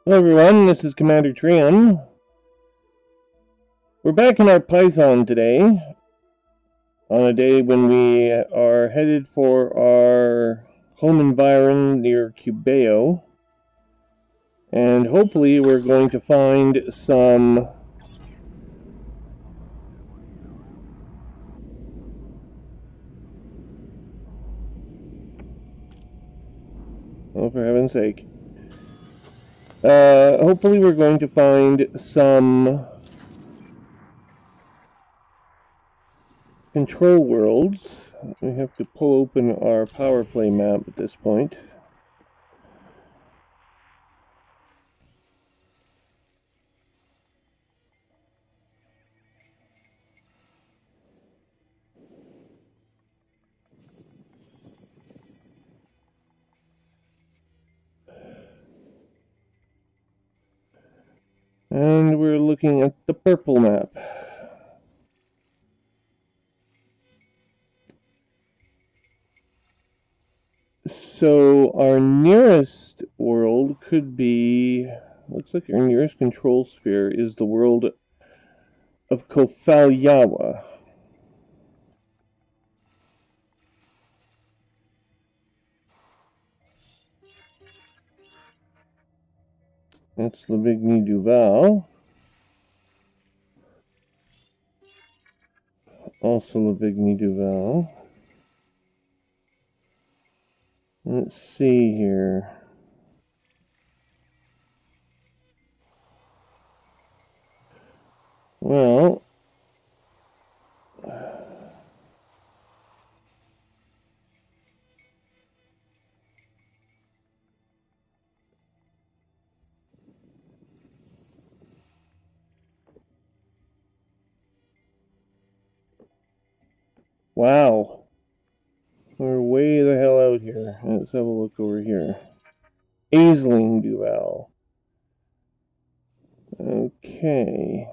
Hello everyone, this is CMDR Trium. We're back in our Python today, on a day when we are headed for our home environ near Cubeo. And hopefully we're going to find some oh, for heaven's sake. Hopefully we're going to find some control worlds. We have to pull open our power play map at this point. And we're looking at the purple map. So our nearest world could be, looks like our nearest control sphere is the world of Kofalyawa. That's the Bigny Duval. Also the Bigny Duval. Let's see here. Well, wow. We're way the hell out here. Let's have a look over here. Aisling Duval. Okay.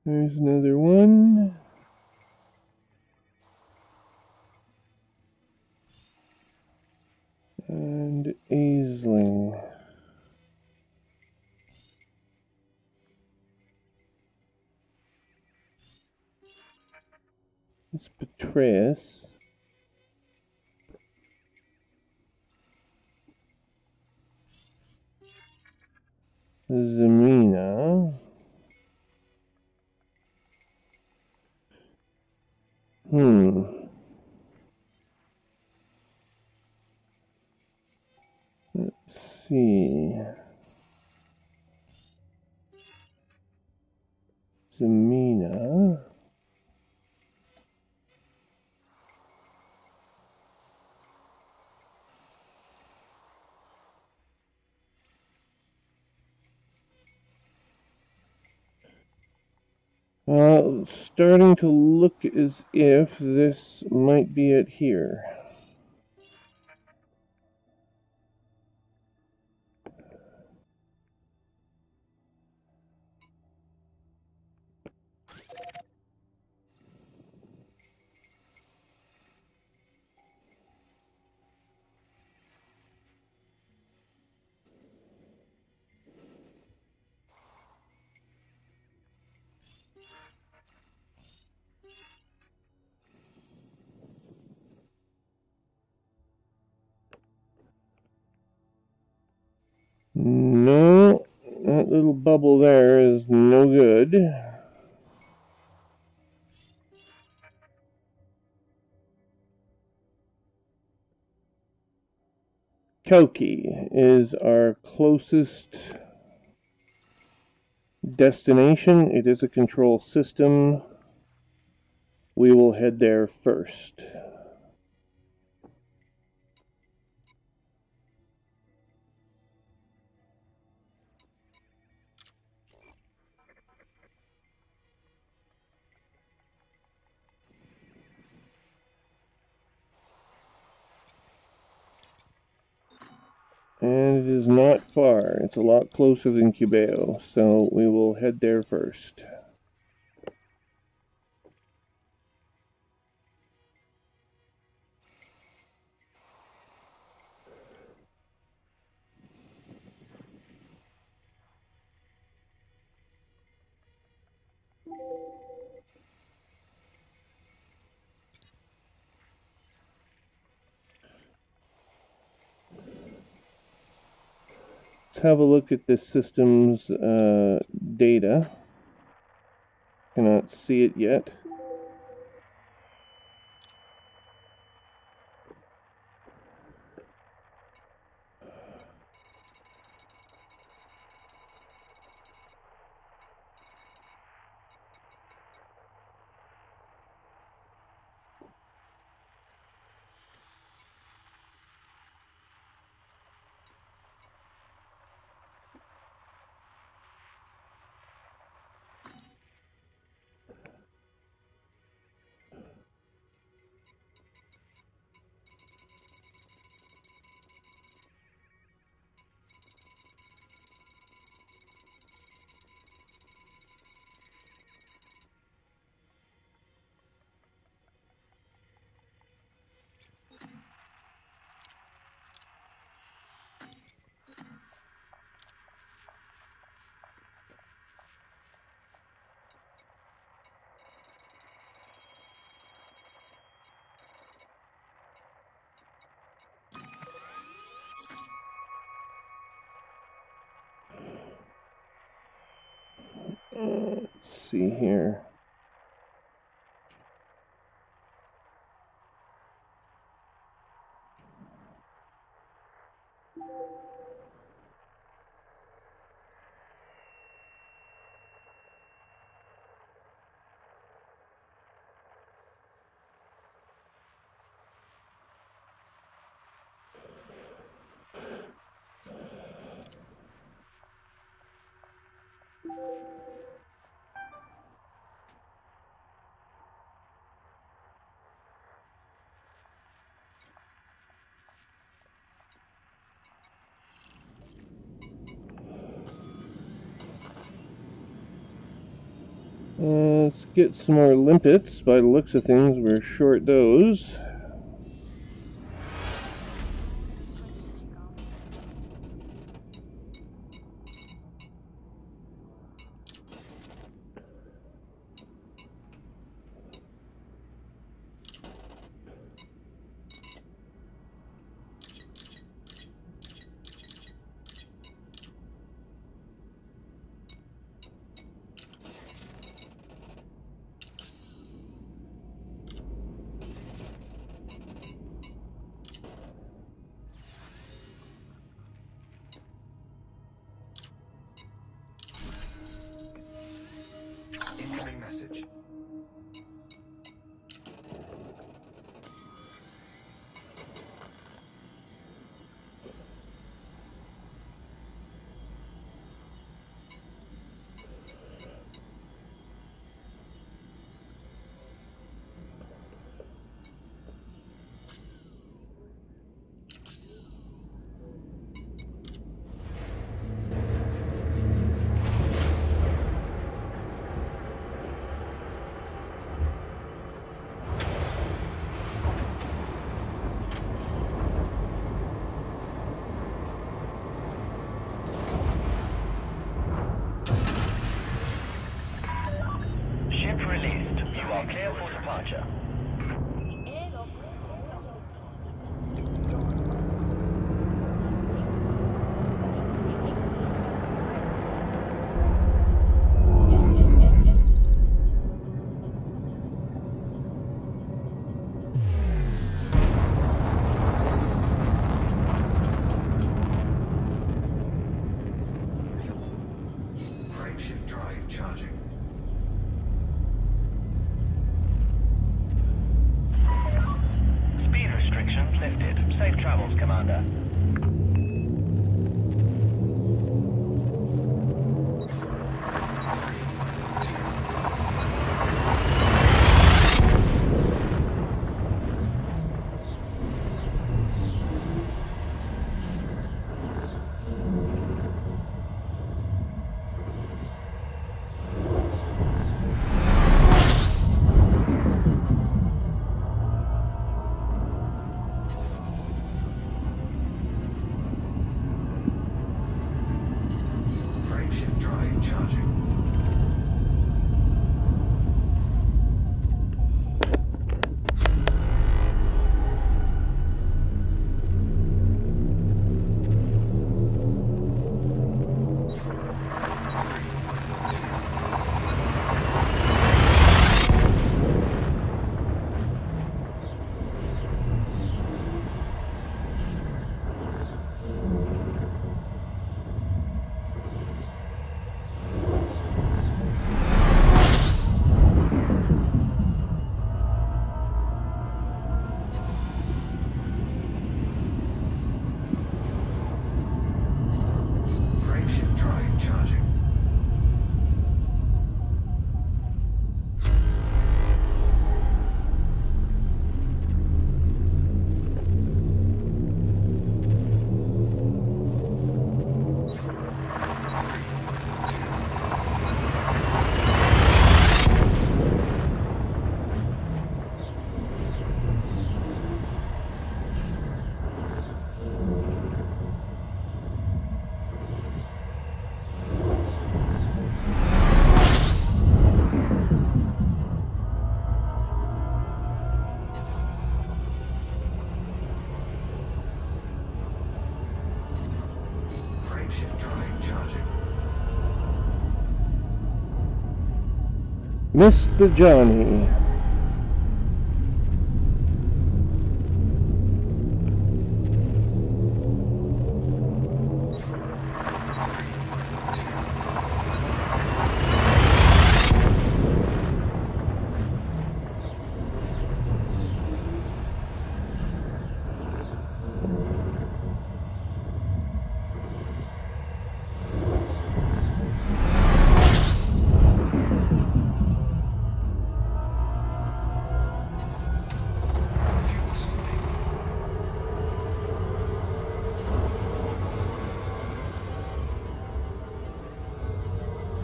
There's another one. And Aisling. It's Petraeus. Zemina. Let's see. Zemina. Starting to look as if this might be it here. No, that little bubble there is no good. Koki is our closest destination. It is a control system. We will head there first. And it is not far. It's a lot closer than Cubeo, so we will head there first. have a look at the system's data. Cannot see it yet. Let's see here. Let's get some more limpets. By the looks of things, we're short those. Incoming message. Clear for departure. Frameshift drive charging. Speed restrictions lifted. Safe travels, Commander. Mr. Johnny. Fuel scooping.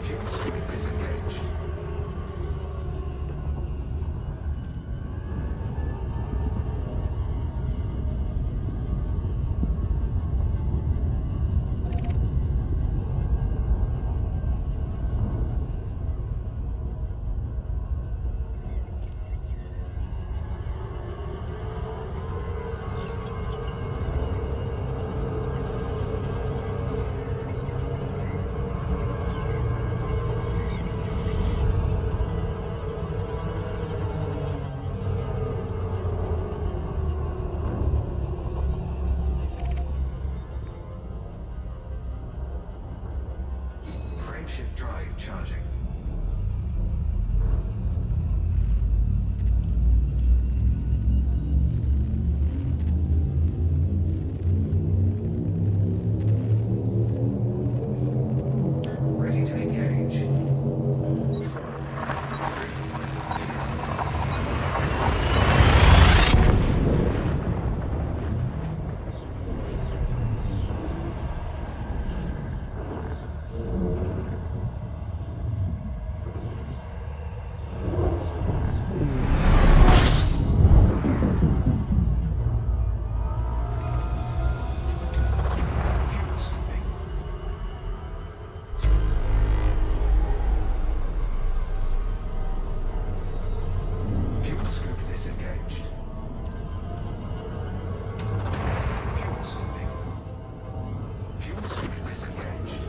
Fuel scoop disengaged. Frameshift drive charging. Ready to engage. 4, 3, 2. Fuel scooping. Fuel scoop disengaged. Fuel scooping. Fuel scoop disengaged.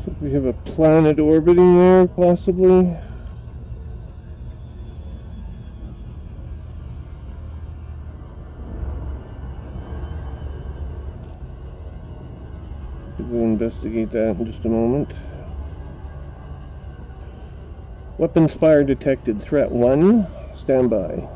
So we have a planet orbiting there, possibly. We'll investigate that in just a moment. Weapons fire detected. Threat 1. Stand by.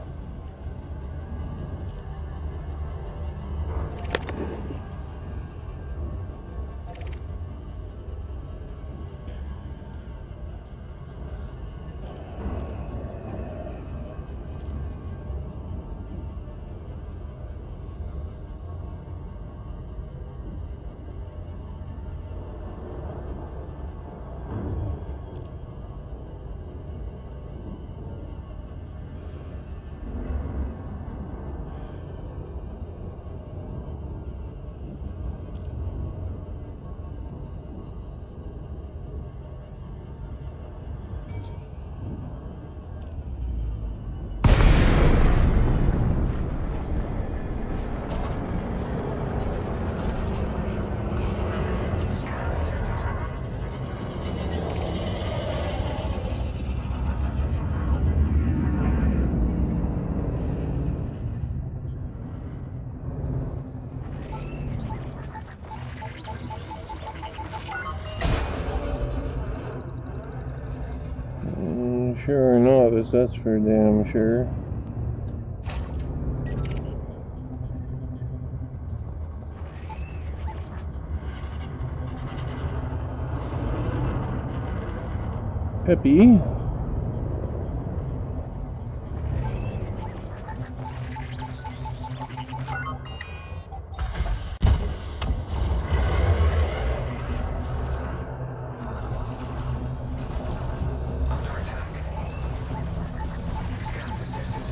sure novice, that's for damn sure. Peppy. Under attack. Scan detected.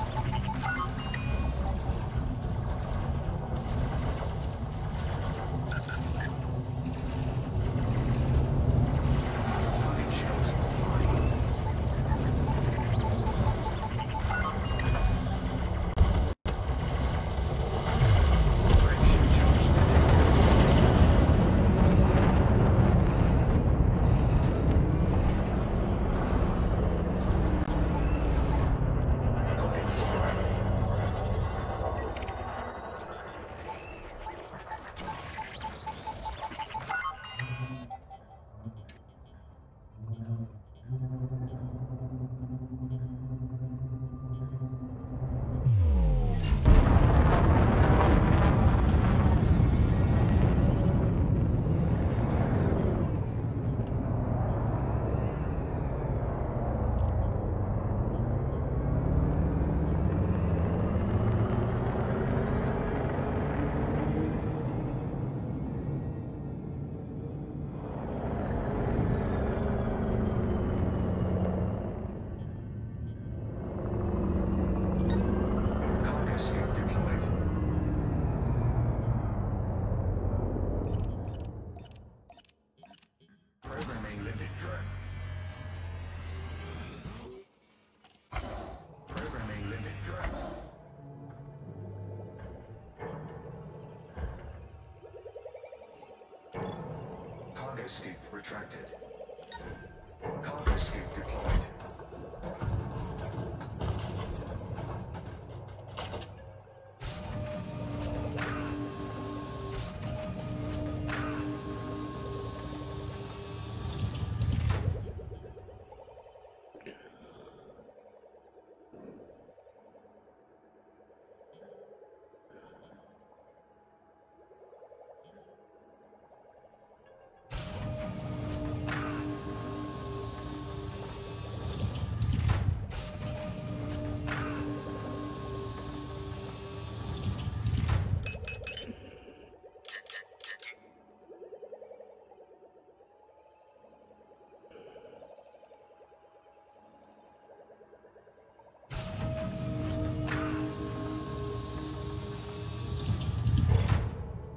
Target shells offline. Threat shield charge detected. Target destroyed. Cargo scoop deployed. Programming limpet drone. Programming limpet drone. Cargo scoop retracted. Cargo scoop deployed.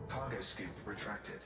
Cargo scoop retracted.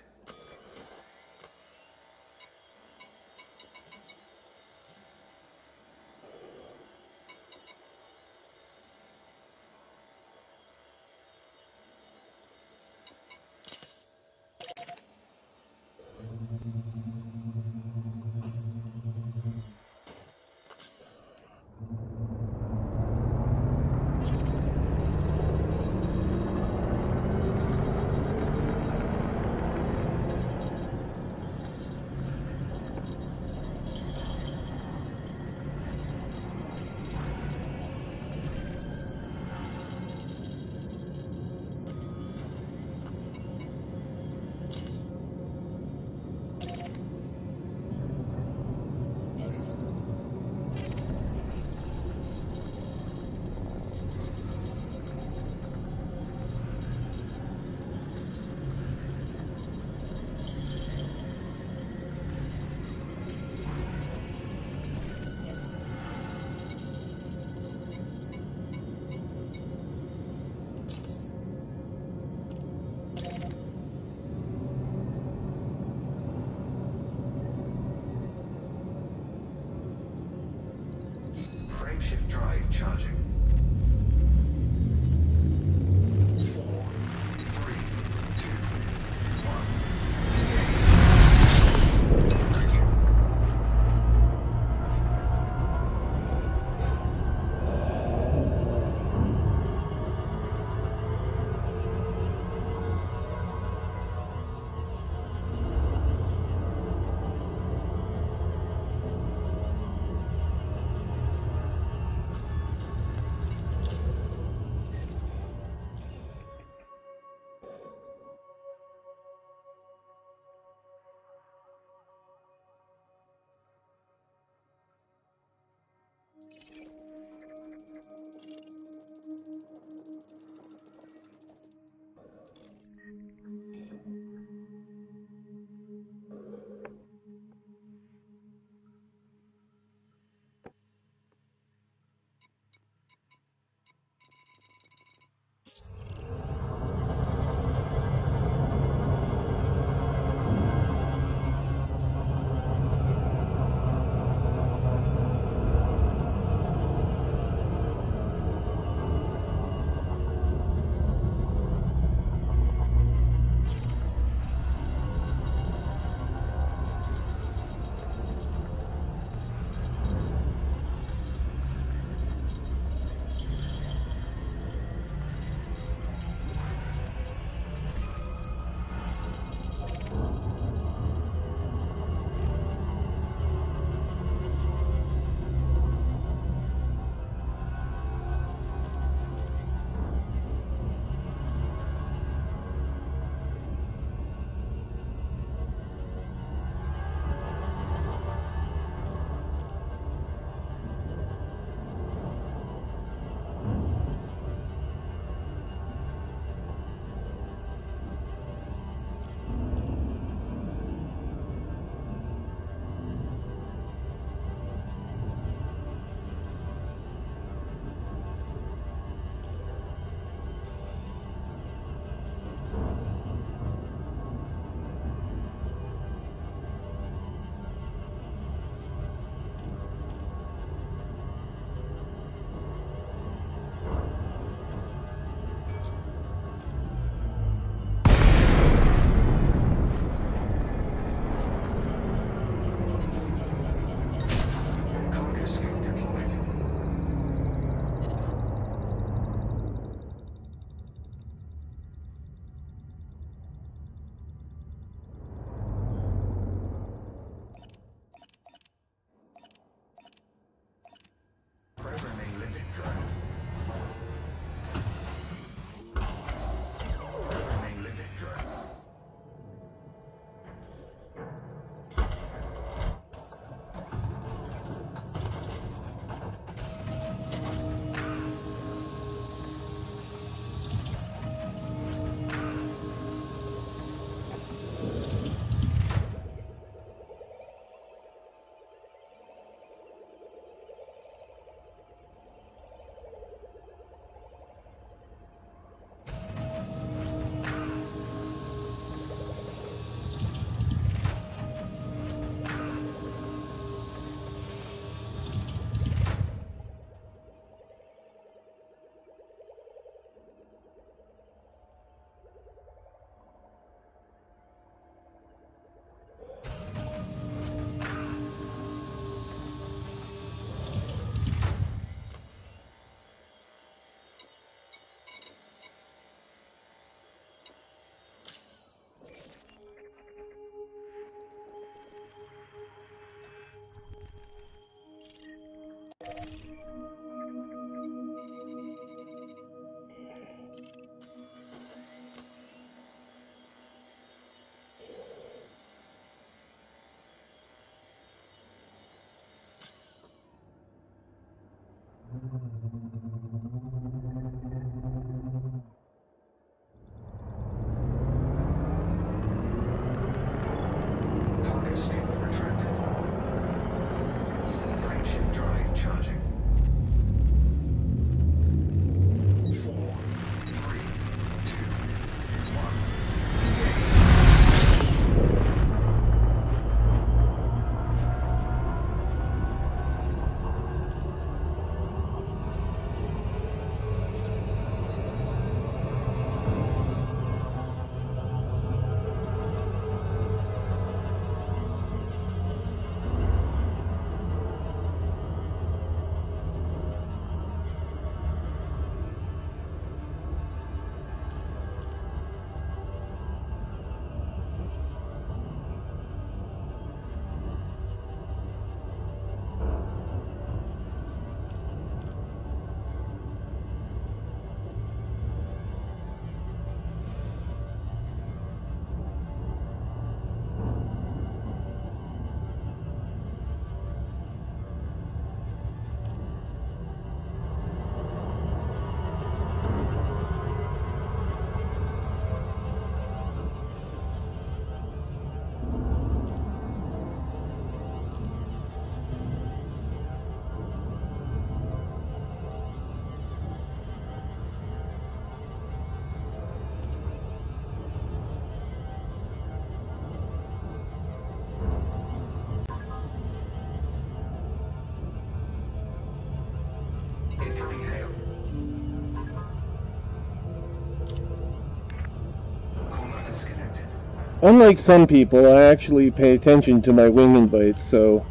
Unlike some people, I actually pay attention to my wing invites, so...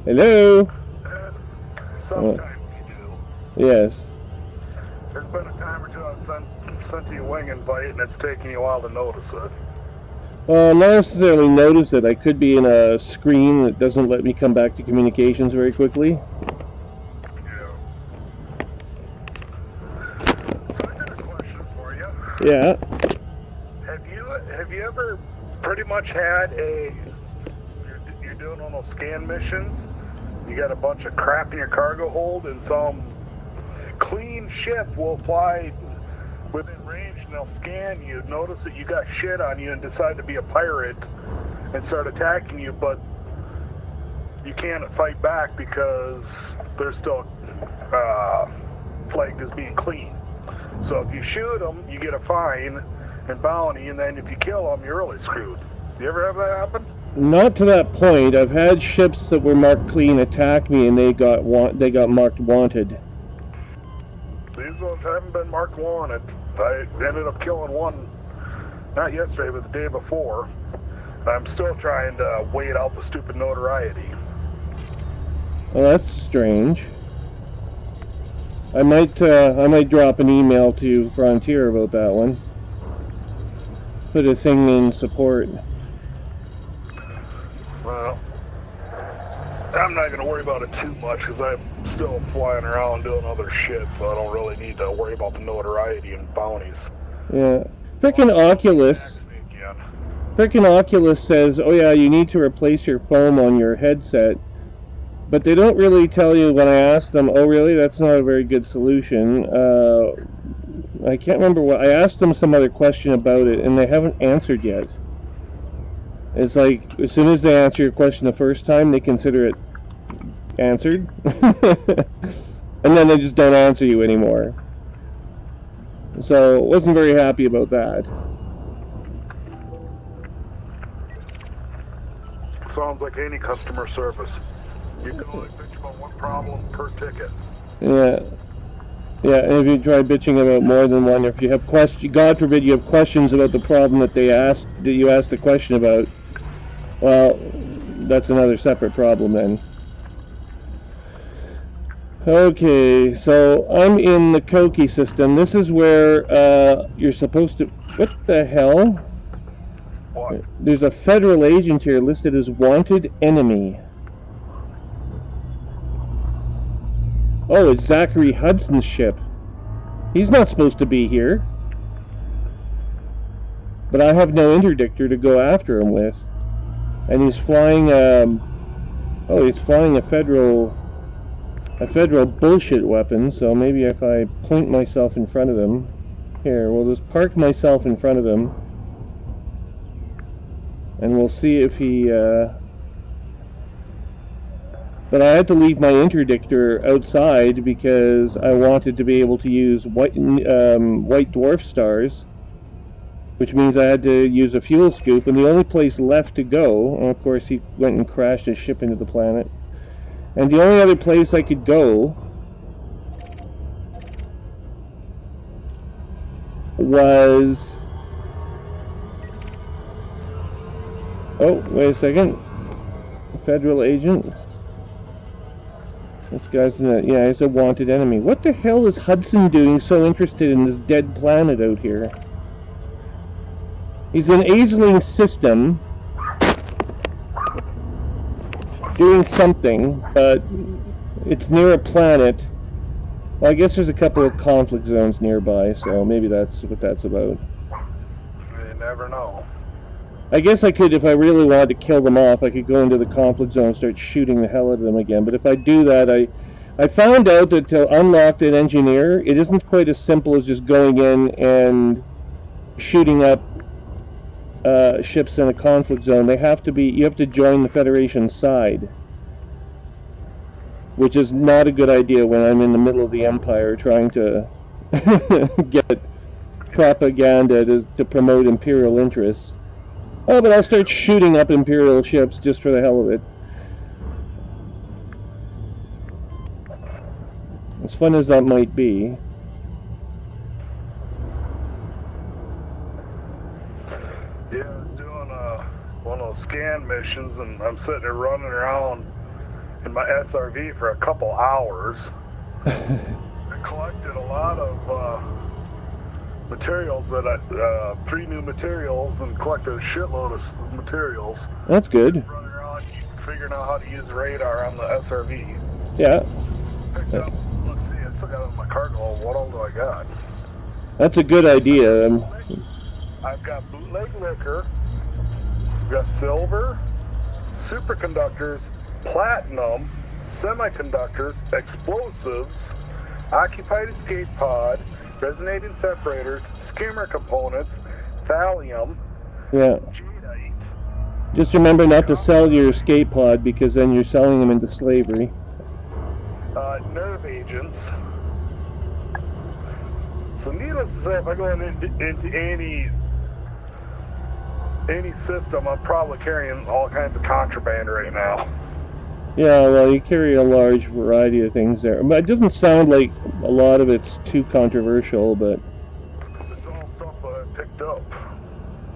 Hello? Sometimes you do. Yes. There's been a time or two I've sent you a wing invite and it's taken you a while to notice it. Well, not necessarily notice it. I could be in a screen that doesn't let me come back to communications very quickly. Yeah. So I got a question for you. Yeah. Have you ever pretty much had you're doing one of those scan missions, you got a bunch of crap in your cargo hold and some clean ship will fly within range and they'll scan you, notice that you got shit on you and decide to be a pirate and start attacking you, but you can't fight back because they're still flagged as being clean. So if you shoot them, you get a fine and bounty, and then if you kill them, you're really screwed. You ever have that happen? Not to that point. I've had ships that were marked clean attack me and they got marked wanted. These ones haven't been marked wanted. I ended up killing one, not yesterday, but the day before. I'm still trying to wait out the stupid notoriety. Well, that's strange. I might drop an email to Frontier about that one. Put a thing in support. Well, I'm not going to worry about it too much because I'm still flying around doing other shit, so I don't really need to worry about the notoriety and bounties. Yeah. Frickin' Oculus says, oh yeah, you need to replace your foam on your headset. But they don't really tell you when I ask them, oh really, that's not a very good solution. I can't remember what, I asked them some other question about it and they haven't answered yet. It's like, as soon as they answer your question the first time, they consider it answered. And then they just don't answer you anymore. So, wasn't very happy about that. Sounds like any customer service. You can only bitch about one problem per ticket. Yeah. Yeah, and if you try bitching about more than one, if you have questions, God forbid you have questions about the problem that you asked the question about, well, that's another separate problem then. Okay, so I'm in the Koki system. This is where you're supposed to... What the hell? What? There's a federal agent here listed as wanted enemy. Oh, it's Zachary Hudson's ship. He's not supposed to be here. But I have no interdictor to go after him with. And he's flying, he's flying a federal bullshit weapon, so maybe if I point myself in front of him... Here, we'll just park myself in front of him. And we'll see if he, But I had to leave my interdictor outside because I wanted to be able to use white dwarf stars, which means I had to use a fuel scoop, and the only place left to go, and of course he went and crashed his ship into the planet, and the only other place I could go was... Oh, wait a second. Federal agent. This guy's yeah, he's a wanted enemy. What the hell is Hudson doing so interested in this dead planet out here? He's an Aisling system doing something, but it's near a planet. Well, I guess there's a couple of conflict zones nearby, so maybe that's what that's about. You never know. I guess I could, if I really wanted to kill them off, I could go into the conflict zone and start shooting the hell out of them again. But if I do that, I found out that to unlock that engineer, it isn't quite as simple as just going in and shooting up ships in a conflict zone. You have to join the Federation side, which is not a good idea when I'm in the middle of the Empire trying to get propaganda to promote Imperial interests. Oh, but I'll start shooting up Imperial ships just for the hell of it. As fun as that might be. missions, and I'm sitting there running around in my SRV for a couple hours. I collected a lot of materials that 3 new materials, and collected a shitload of materials. That's good. Running around figuring out how to use radar on the SRV. Yeah. Picked up, let's see, I still got it in my cargo hold. What all do I got? That's a good idea. I've got bootleg liquor, I've got silver, superconductors, platinum, semiconductors, explosives, occupied escape pod, resonating separators, skimmer components, thallium, Yeah. jadeite. Just remember not to sell your escape pod, because then you're selling them into slavery. Nerve agents. So needless to say, if I go into any system, I'm probably carrying all kinds of contraband right now. Yeah, well, you carry a large variety of things there. But it doesn't sound like a lot of it's too controversial, but... It's all stuff that I picked up.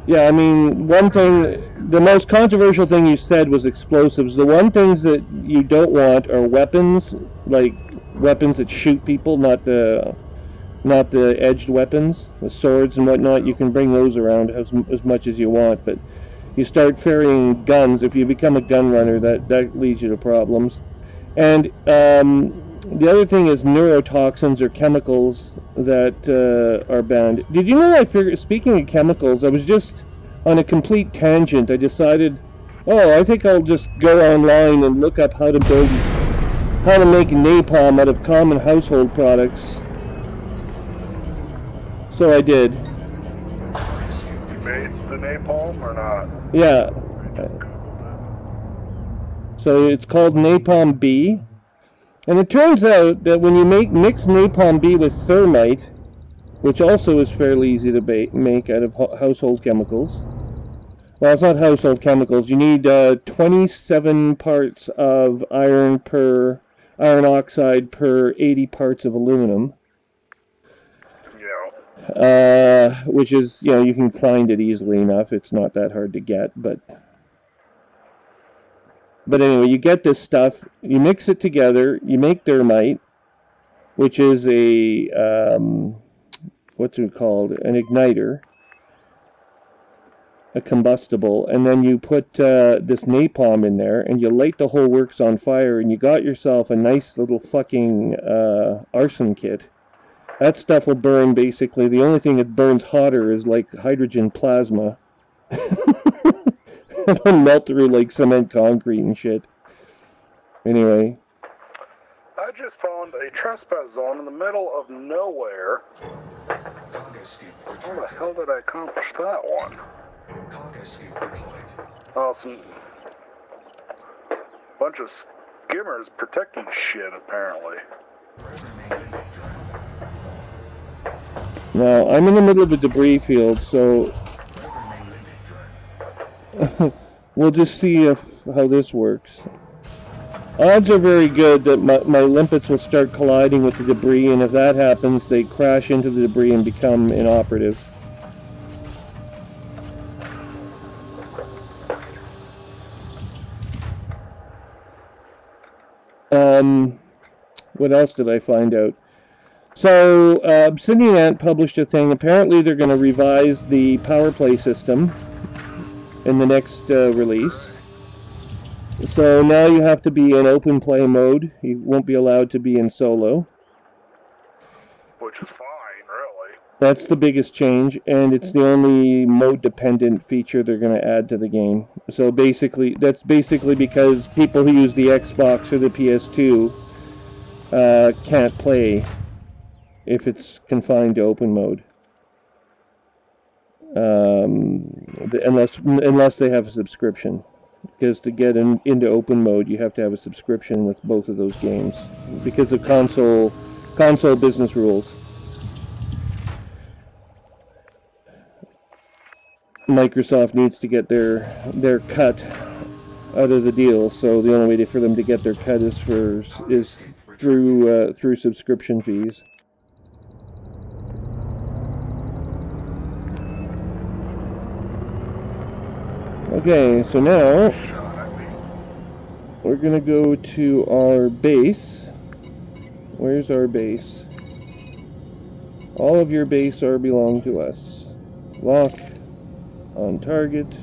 Yeah, I mean, one thing... The most controversial thing you said was explosives. The one things that you don't want are weapons, like weapons that shoot people, not the edged weapons, the swords and whatnot. You can bring those around as much as you want, but you start ferrying guns. If you become a gun runner, that leads you to problems. And the other thing is neurotoxins, or chemicals that are banned. Did you know, speaking of chemicals, I was just on a complete tangent. I decided, I think I'll just go online and look up how to make napalm out of common household products. So I did. You made the napalm or not? Yeah. So it's called Napalm B. And it turns out that when you mix Napalm B with thermite, which also is fairly easy to make out of household chemicals. Well, it's not household chemicals. You need 27 parts of iron oxide per 80 parts of aluminum. Which is, you can find it easily enough. It's not that hard to get, but anyway, you get this stuff, you mix it together, you make thermite, which is a, what's it called, an igniter, a combustible, and then you put this napalm in there, and you light the whole works on fire, and you got yourself a nice little fucking arson kit. That stuff will burn, basically. The only thing that burns hotter is, like, hydrogen plasma. It'll melt through, like, cement concrete and shit. Anyway. I just found a trespass zone in the middle of nowhere. Cargo scoop How the retracted. hell did I accomplish that one? Cargo scoop deployed. Oh, some bunch of skimmers protecting shit, apparently. Programming limit drone. Now, I'm in the middle of a debris field, so Programming limit drone. we'll just see how this works. Odds are very good that my limpets will start colliding with the debris, and if that happens, they crash into the debris and become inoperative. What else did I find out? So, Obsidian Ant published a thing. Apparently they're going to revise the power play system in the next release. So now you have to be in open play mode. You won't be allowed to be in solo. Which is fine, really. That's the biggest change, and it's the only mode-dependent feature they're going to add to the game. So basically, that's basically because people who use the Xbox or the PS2 can't play if it's confined to open mode. Unless they have a subscription. Because to get into open mode, you have to have a subscription with both of those games. Because of console business rules. Microsoft needs to get their cut out of the deal, so the only way for them to get their cut is through subscription fees. Okay, so now we're gonna go to our base. Where's our base? All of your base are belong to us. Lock on target.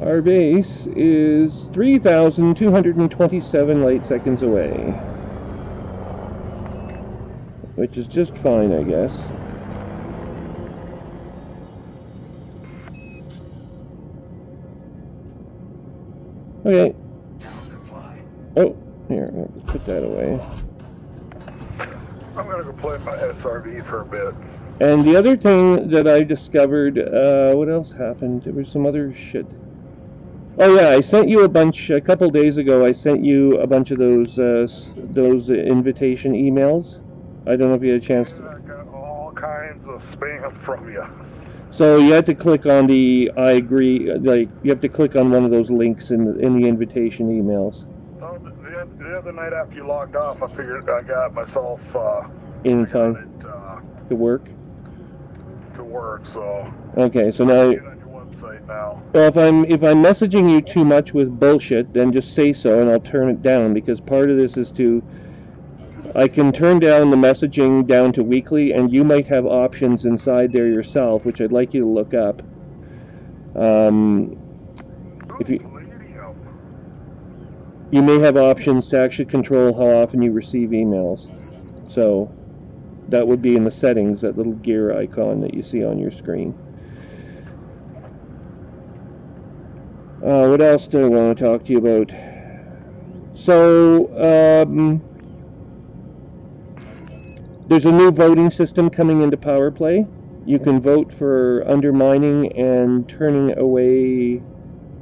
Our base is 3,227 light seconds away, which is just fine, I guess. Okay. Oh, here, I'm gonna put that away. I'm gonna go play my SRV for a bit. And the other thing that I discovered, what else happened? There was some other shit. Oh yeah, I sent you a couple days ago. I sent you a bunch of those invitation emails. I don't know if you had a chance to. I got all kinds of spam from you. So you had to click on the I agree. Like you have to click on one of those links in the invitation emails. Oh, the other night after you logged off, I figured I got myself In time to work. To work, so. Okay, so now. Now. Well, if I'm messaging you too much with bullshit, then just say so and I'll turn it down, because part of this is I can turn down the messaging down to weekly, and you might have options inside there yourself, which I'd like you to look up. If you may have options to actually control how often you receive emails. So that would be in the settings, that little gear icon that you see on your screen. What else do I want to talk to you about? So, there's a new voting system coming into Power Play. You can vote for undermining and turning away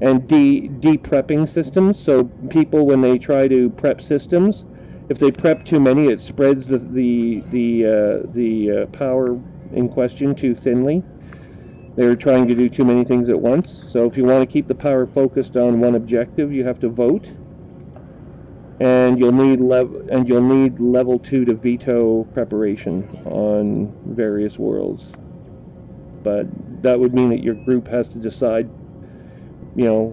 and de-prepping systems. So people, when they try to prep systems, if they prep too many, it spreads the power in question too thinly. They're trying to do too many things at once. So if you want to keep the power focused on one objective, you have to vote, and you'll need level 2 to veto preparation on various worlds. But that would mean that your group has to decide, you know,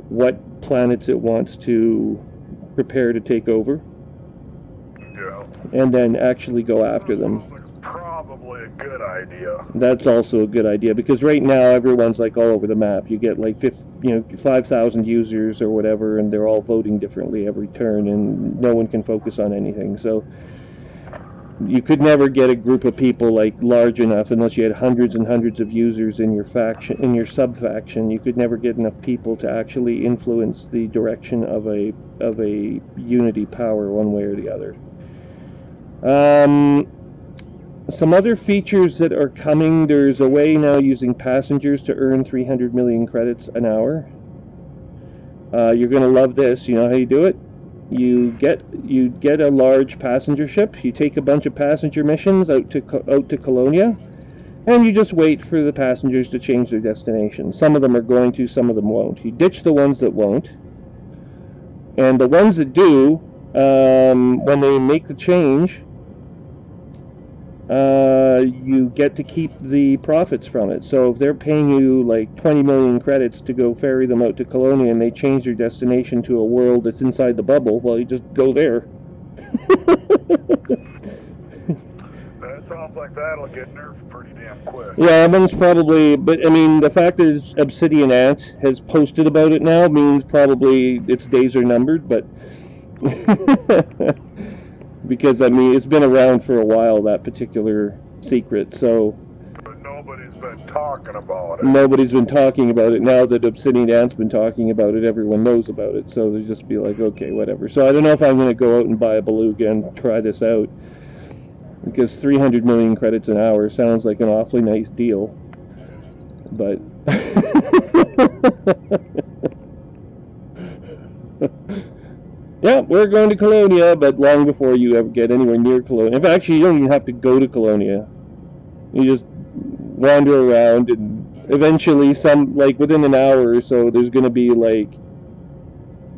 what planets it wants to prepare to take over, and then actually go after them. Probably a good idea. That's also a good idea, because right now everyone's like all over the map. You get like 5,000 users or whatever, and they're all voting differently every turn, and no one can focus on anything. So you could never get a group of people like large enough unless you had hundreds and hundreds of users in your faction, in your sub-faction. You could never get enough people to actually influence the direction of a unity power one way or the other. Some other features that are coming. There's a way now using passengers to earn 300 million credits an hour. You're going to love this. You know how you do it? You get a large passenger ship. You take a bunch of passenger missions out to Colonia, and you just wait for the passengers to change their destination. Some of them are going to, some of them won't. You ditch the ones that won't, and the ones that do, when they make the change, you get to keep the profits from it. So if they're paying you like 20 million credits to go ferry them out to Colonia, and they change their destination to a world that's inside the bubble, well, you just go there. That sounds like that'll get nerfed pretty damn quick. Yeah, that one's probably, but I mean, the fact that Obsidian Ant has posted about it now means probably its days are numbered, but because, I mean, it's been around for a while, that particular secret, so. But nobody's been talking about it. Nobody's been talking about it. Now that Obsidian Ant's been talking about it, everyone knows about it, so they just be like, okay, whatever. So I don't know if I'm going to go out and buy a beluga and try this out, because 300 million credits an hour sounds like an awfully nice deal, but. Yeah, we're going to Colonia, but long before you ever get anywhere near Colonia. In fact, actually, you don't even have to go to Colonia. You just wander around, and eventually, within an hour or so, there's going to be,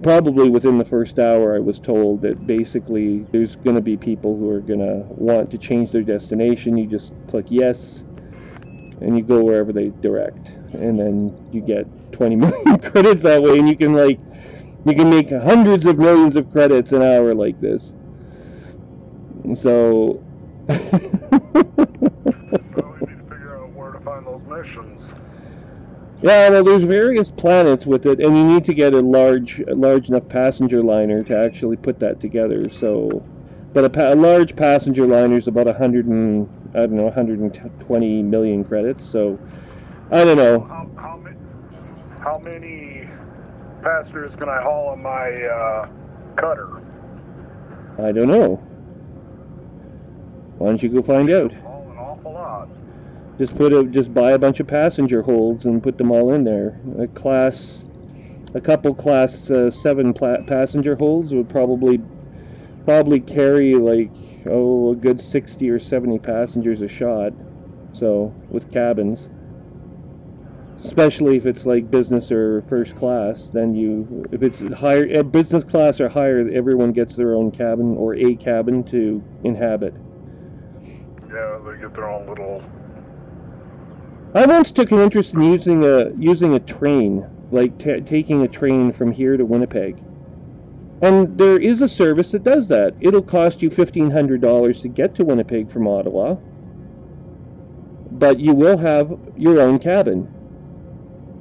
probably within the first hour, I was told that basically there's going to be people who are going to want to change their destination. You just click yes, and you go wherever they direct, and then you get 20 million credits that way, and you can make hundreds of millions of credits an hour like this. So Well, we need to figure out where to find those missions. yeah, well, there's various planets with it, and you need to get a large enough passenger liner to actually put that together. So, but a large passenger liner is about 120 million credits. So, I don't know. How many passengers can I haul on my cutter? I don't know. Why don't you go find out? Haul an awful lot. Just buy a bunch of passenger holds and put them all in there. A couple class 7 passenger holds would probably carry like a good 60 or 70 passengers a shot. So with cabins, especially if it's like business or first class, then if it's higher, business class or higher, everyone gets their own cabin or a cabin to inhabit. Yeah, they get their own little. I once took an interest in using a train, like taking a train from here to Winnipeg. And there is a service that does that. It'll cost you $1,500 to get to Winnipeg from Ottawa, but you will have your own cabin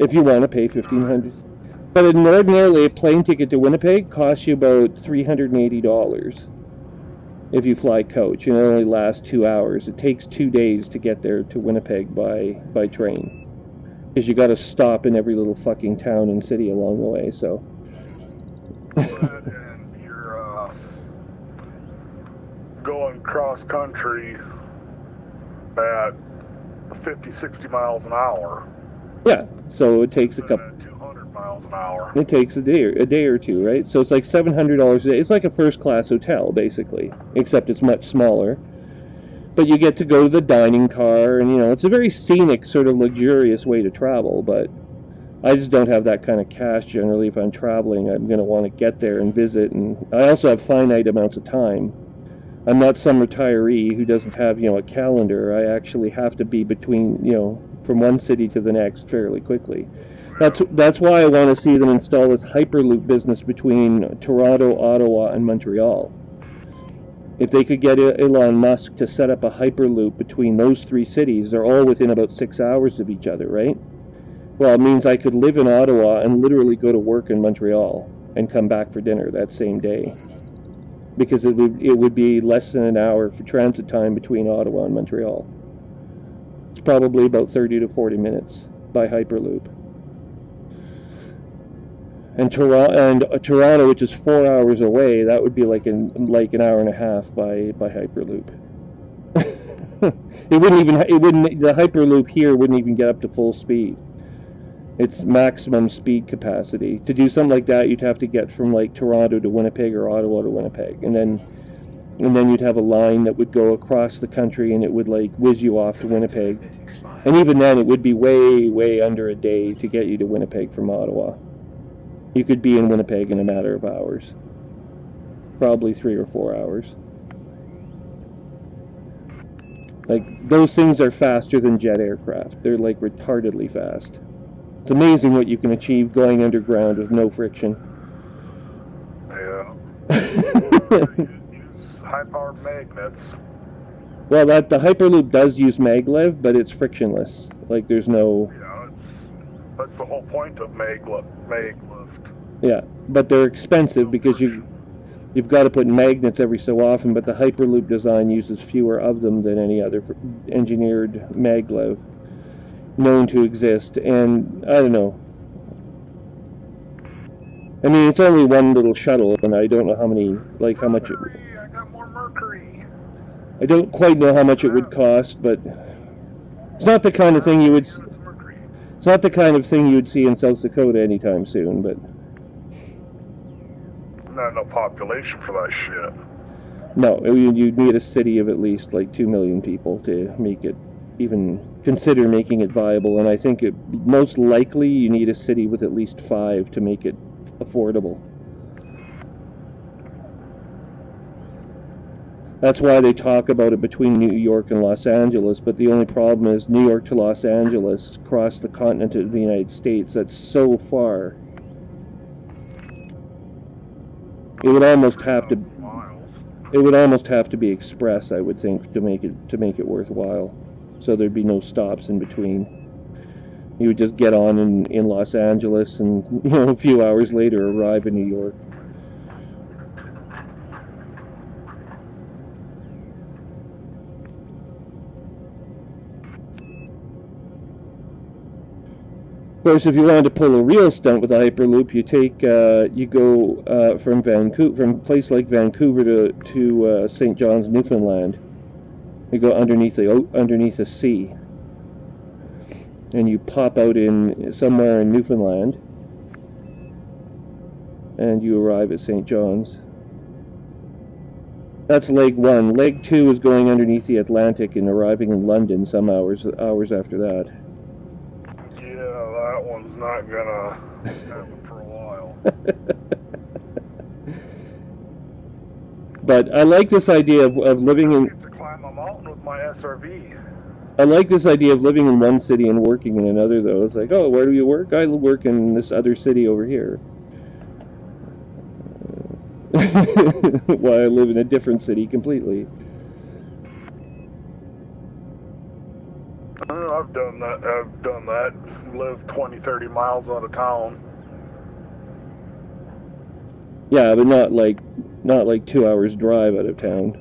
if you want to pay $1,500. But ordinarily, a plane ticket to Winnipeg costs you about $380 if you fly coach, and it only lasts 2 hours. It takes 2 days to get there to Winnipeg by train, because you got to stop in every little fucking town and city along the way. So. And you're going cross country at 50, 60 miles an hour. Yeah, so it takes a couple. 200 miles an hour. It takes a day or two, right? So it's like $700 a day. It's like a first class hotel, basically, except it's much smaller. But you get to go to the dining car, and it's a very scenic, sort of luxurious way to travel. But I just don't have that kind of cash generally. If I'm traveling, I'm going to want to get there and visit, and I also have finite amounts of time. I'm not some retiree who doesn't have a calendar. I actually have to be between from one city to the next fairly quickly. That's why I want to see them install this Hyperloop business between Toronto, Ottawa, and Montreal. If they could get Elon Musk to set up a Hyperloop between those 3 cities, they're all within about 6 hours of each other, right? Well, it means I could live in Ottawa and literally go to work in Montreal and come back for dinner that same day, because it would be less than an hour for transit time between Ottawa and Montreal. It's probably about 30 to 40 minutes by Hyperloop. And Toronto, which is 4 hours away, that would be like an hour and a half by Hyperloop. The Hyperloop here wouldn't even get up to full speed. It's maximum speed capacity. To do something like that, you'd have to get from like Toronto to Winnipeg or Ottawa to Winnipeg, and then you'd have a line that would go across the country, and it would like whiz you off to Winnipeg. And even then, it would be way under a day to get you to Winnipeg from Ottawa. You could be in Winnipeg in a matter of hours, probably 3 or 4 hours. Like, those things are faster than jet aircraft. They're like retardedly fast. It's amazing what you can achieve going underground with no friction. Yeah. Use high-powered magnets. Well, the Hyperloop does use maglev, but it's frictionless. Like, there's no. Yeah, that's the whole point of maglift. Yeah, but they're expensive because you've got to put magnets every so often. But the Hyperloop design uses fewer of them than any other engineered maglev known to exist. And I don't know. I mean, it's only one little shuttle, and I don't know how much. I got more mercury. I don't quite know how much it would cost, but it's not the kind of thing you would. It's not the kind of thing you'd see in South Dakota anytime soon, but. Not no population for that shit. No, you'd need a city of at least like 2 million people to make it, even consider making it viable. And I think most likely you need a city with at least 5 to make it affordable. That's why they talk about it between New York and Los Angeles, but the only problem is New York to Los Angeles, across the continent of the United States. That's so far. It would almost have to. It would almost have to be express, I would think, to make it worthwhile. So there'd be no stops in between. You would just get on in Los Angeles, and a few hours later arrive in New York. Of course, if you wanted to pull a real stunt with a Hyperloop, you go from a place like Vancouver to St. John's, Newfoundland. You go underneath the sea, and you pop out in somewhere in Newfoundland, and you arrive at St. John's. That's leg one. Leg two is going underneath the Atlantic and arriving in London some hours after that. That one's not gonna happen for a while. But I like this idea of living in. I get to climb a mountain with my SRV. I like this idea of living in one city and working in another, though. It's like, oh, where do you work? I work in this other city over here. While I live in a different city completely. I've done that. Lived 20, 30 miles out of town. Yeah, but not like 2 hours drive out of town.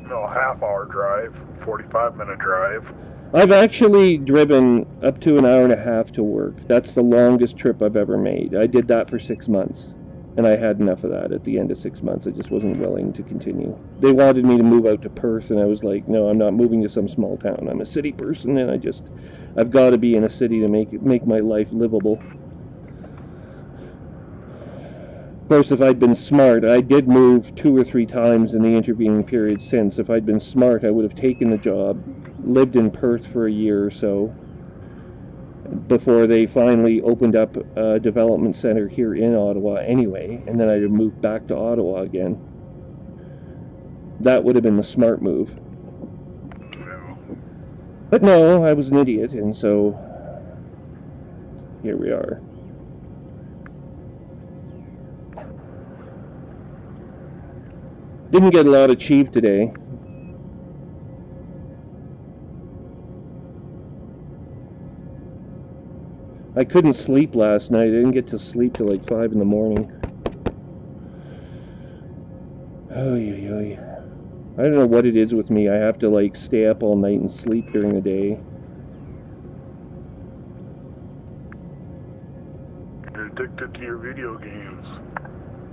No, half-hour drive, 45-minute drive. I've actually driven up to an hour and a half to work. That's the longest trip I've ever made. I did that for 6 months, and I had enough of that at the end of 6 months. I just wasn't willing to continue. They wanted me to move out to Perth, and I was like, no, I'm not moving to some small town. I'm a city person, and I've got to be in a city to make my life livable. Of course, if I'd been smart, I did move 2 or 3 times in the intervening period since. If I'd been smart, I would have taken the job, lived in Perth for a year or so, before they finally opened up a development center here in Ottawa anyway, and then I'd have moved back to Ottawa again. That would have been the smart move. But no, I was an idiot, and so here we are. Didn't get a lot achieved today. I couldn't sleep last night. I didn't get to sleep till like 5 in the morning. Oh, yeah. I don't know what it is with me. I have to like stay up all night and sleep during the day. You're addicted to your video games.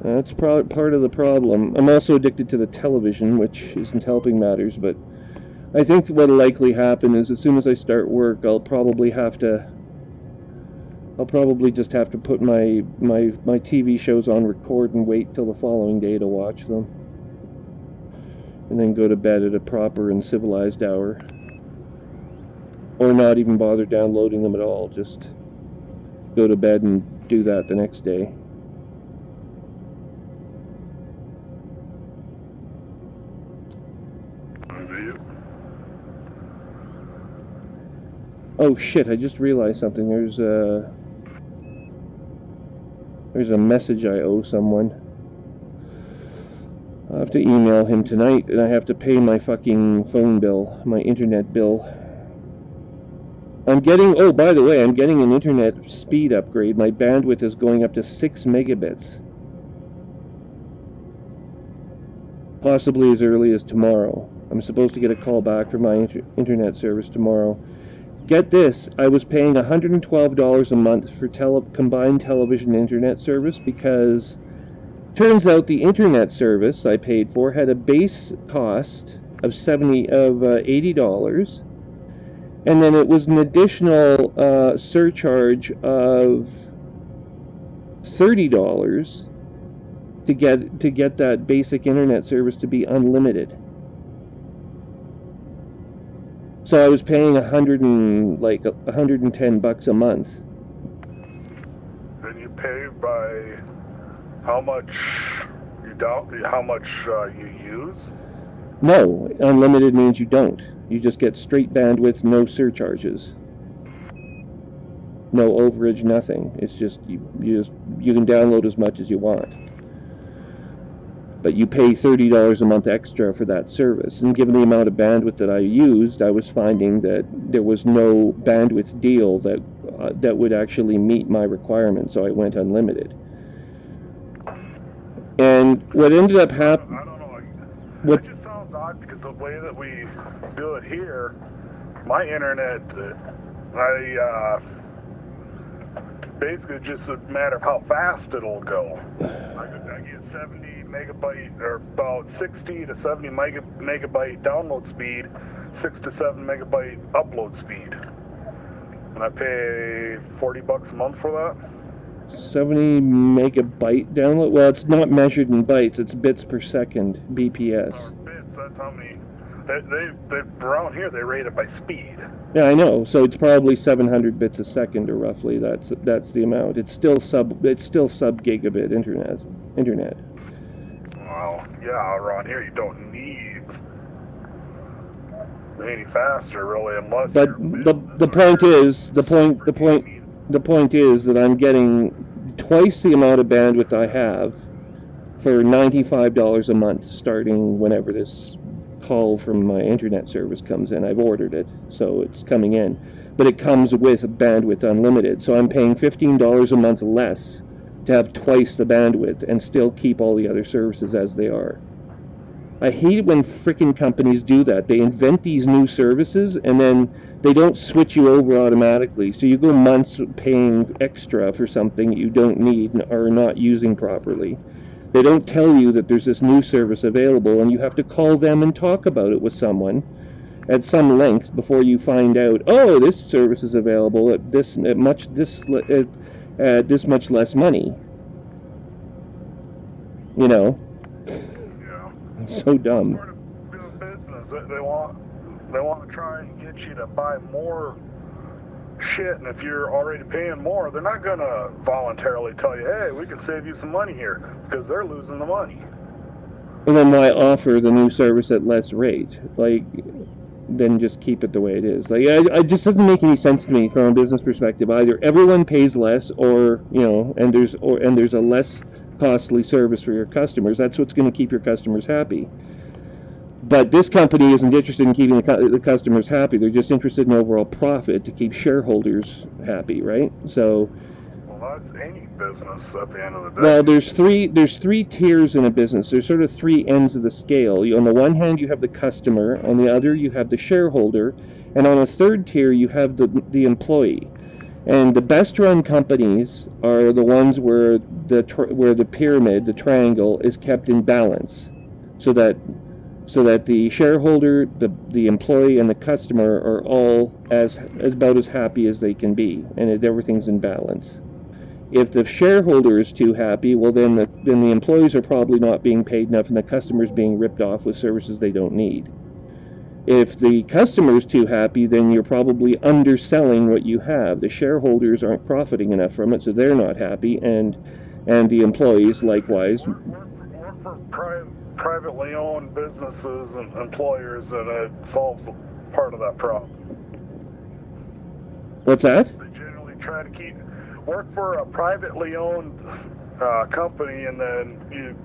That's part of the problem. I'm also addicted to the television, which isn't helping matters, but I think what'll likely happen is as soon as I start work, I'll probably just have to put my TV shows on record and wait till the following day to watch them. And then go to bed at a proper and civilized hour. Or not even bother downloading them at all, just go to bed and do that the next day. Oh shit, I just realized something. There's a message I owe someone. I'll have to email him tonight, and I have to pay my fucking phone bill, my internet bill. Oh, by the way, I'm getting an internet speed upgrade. My bandwidth is going up to 6 megabits. Possibly as early as tomorrow. I'm supposed to get a call back from my internet service tomorrow. Get this, I was paying $112 a month for combined television and internet service because turns out the internet service I paid for had a base cost of $80, and then it was an additional surcharge of $30 to get that basic internet service to be unlimited. So I was paying $110 a month. And you pay by how much you how much you use? No, unlimited means you don't. You just get straight bandwidth, no surcharges. No overage, nothing. It's just you can download as much as you want. But you pay $30 a month extra for that service. And given the amount of bandwidth that I used, I was finding that there was no bandwidth deal that would actually meet my requirements, so I went unlimited. And what ended up happening... I don't know. It just sounds odd because the way that we do it here, my internet, basically just a matter of how fast it'll go. I get 70 megabyte, or about 60 to 70 megabyte download speed, 6 to 7 megabyte upload speed. And I pay $40 a month for that. 70 megabyte download? Well, it's not measured in bytes, it's bits per second, BPS. Bits, that's how many. They around here they rate it by speed. Yeah, I know. So it's probably 700 bits a second, or roughly. That's the amount. It's still sub gigabit internet. Well, yeah, around here you don't need any faster really, unless. But the point is that I'm getting twice the amount of bandwidth I have for $95 a month, starting whenever this call from my internet service comes in. I've ordered it, so it's coming in. But it comes with bandwidth unlimited, so I'm paying $15 a month less to have twice the bandwidth and still keep all the other services as they are. I hate it when frickin' companies do that. They invent these new services and then they don't switch you over automatically. So you go months paying extra for something you don't need or are not using properly. They don't tell you that there's this new service available, and you have to call them and talk about it with someone at some length before you find out, oh, this service is available at this much less money. You know, Yeah. it's so dumb. Part of doing business, they want to try and get you to buy more shit, and if you're already paying more, they're not going to voluntarily tell you, hey, we can save you some money here, because they're losing the money. And then why offer the new service at less rate? Like, then just keep it the way it is. Like, it just doesn't make any sense to me from a business perspective. Either everyone pays less, or and there's a less costly service for your customers. That's what's going to keep your customers happy. But this company isn't interested in keeping the customers happy. They're just interested in overall profit to keep shareholders happy, right? So, well, that's any business at the end of the day. well, there's three tiers in a business. There's sort of three ends of the scale. On the one hand, you have the customer. On the other, you have the shareholder, and on a third tier, you have the employee. And the best-run companies are the ones where the pyramid, the triangle, is kept in balance, so that the shareholder, the employee, and the customer are all about as happy as they can be, and everything's in balance. If the shareholder is too happy, well, then the employees are probably not being paid enough, and the customer's being ripped off with services they don't need. If the customer's too happy, then you're probably underselling what you have. The shareholders aren't profiting enough from it, so they're not happy, and the employees likewise. Work for privately owned businesses and employers, and it solves part of that problem. What's that? They generally try to work for a privately owned company, and then you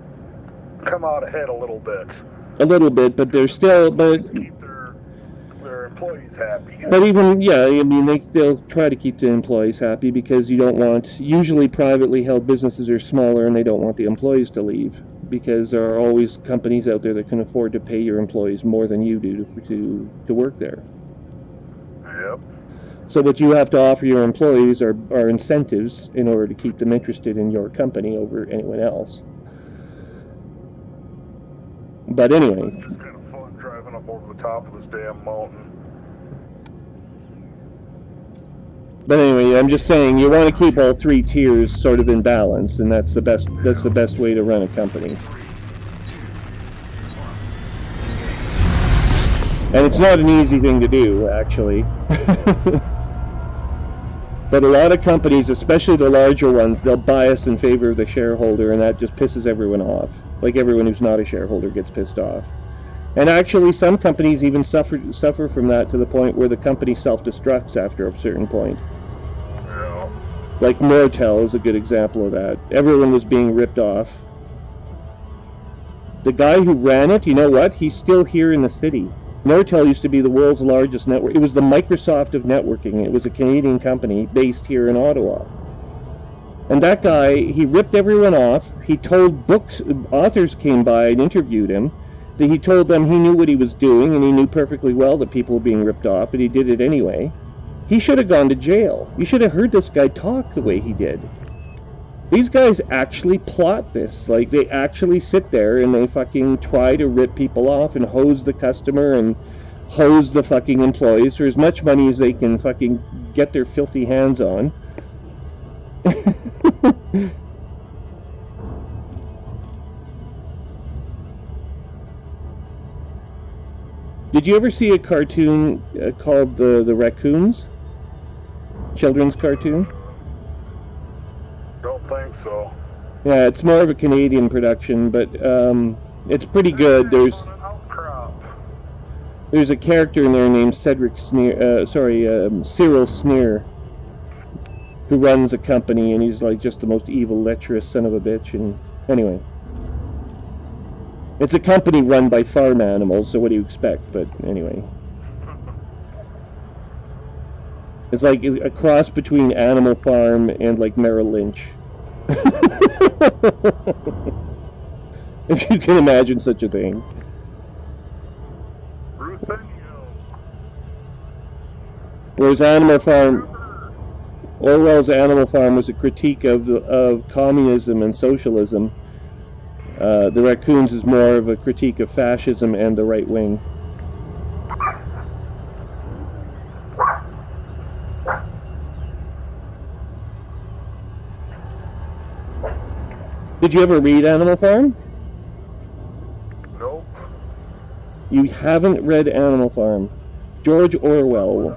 come out ahead a little bit. A little bit, but they're still, Keep their employees happy. But even, yeah, I mean, they'll try to keep the employees happy, because you don't want, usually privately held businesses are smaller and they don't want the employees to leave, because there are always companies out there that can afford to pay your employees more than you do to work there. Yep. So what you have to offer your employees are incentives in order to keep them interested in your company over anyone else. But anyway. It's just kind of fun driving up over the top of this damn mountain. But anyway, I'm just saying you want to keep all three tiers sort of in balance, and that's the best way to run a company. And it's not an easy thing to do, actually. But a lot of companies, especially the larger ones, they'll bias in favor of the shareholder, and that just pisses everyone off. Like everyone who's not a shareholder gets pissed off. And actually, some companies even suffer from that to the point where the company self-destructs after a certain point. Yeah. Like Nortel is a good example of that. Everyone was being ripped off. The guy who ran it, you know what? He's still here in the city. Nortel used to be the world's largest network. It was the Microsoft of networking. It was a Canadian company based here in Ottawa. And that guy, he ripped everyone off. He told authors came by and interviewed him, that he told them he knew what he was doing, and he knew perfectly well that people were being ripped off, but he did it anyway. He should have gone to jail. You should have heard this guy talk the way he did. These guys actually plot this. Like, they actually sit there and they fucking try to rip people off and hose the customer and hose the fucking employees for as much money as they can fucking get their filthy hands on. Did you ever see a cartoon called the Raccoons? Children's cartoon? Don't think so. Yeah, it's more of a Canadian production, but it's pretty good. There's a character in there named Cyril Sneer, who runs a company, and he's like just the most evil, lecherous son of a bitch. And anyway, it's a company run by farm animals, so what do you expect? But anyway, it's like a cross between Animal Farm and like Merrill Lynch. If you can imagine such a thing. Whereas Orwell's Animal Farm was a critique of communism and socialism. The Raccoons is more of a critique of fascism and the right wing. Did you ever read Animal Farm? Nope. You haven't read Animal Farm. George Orwell.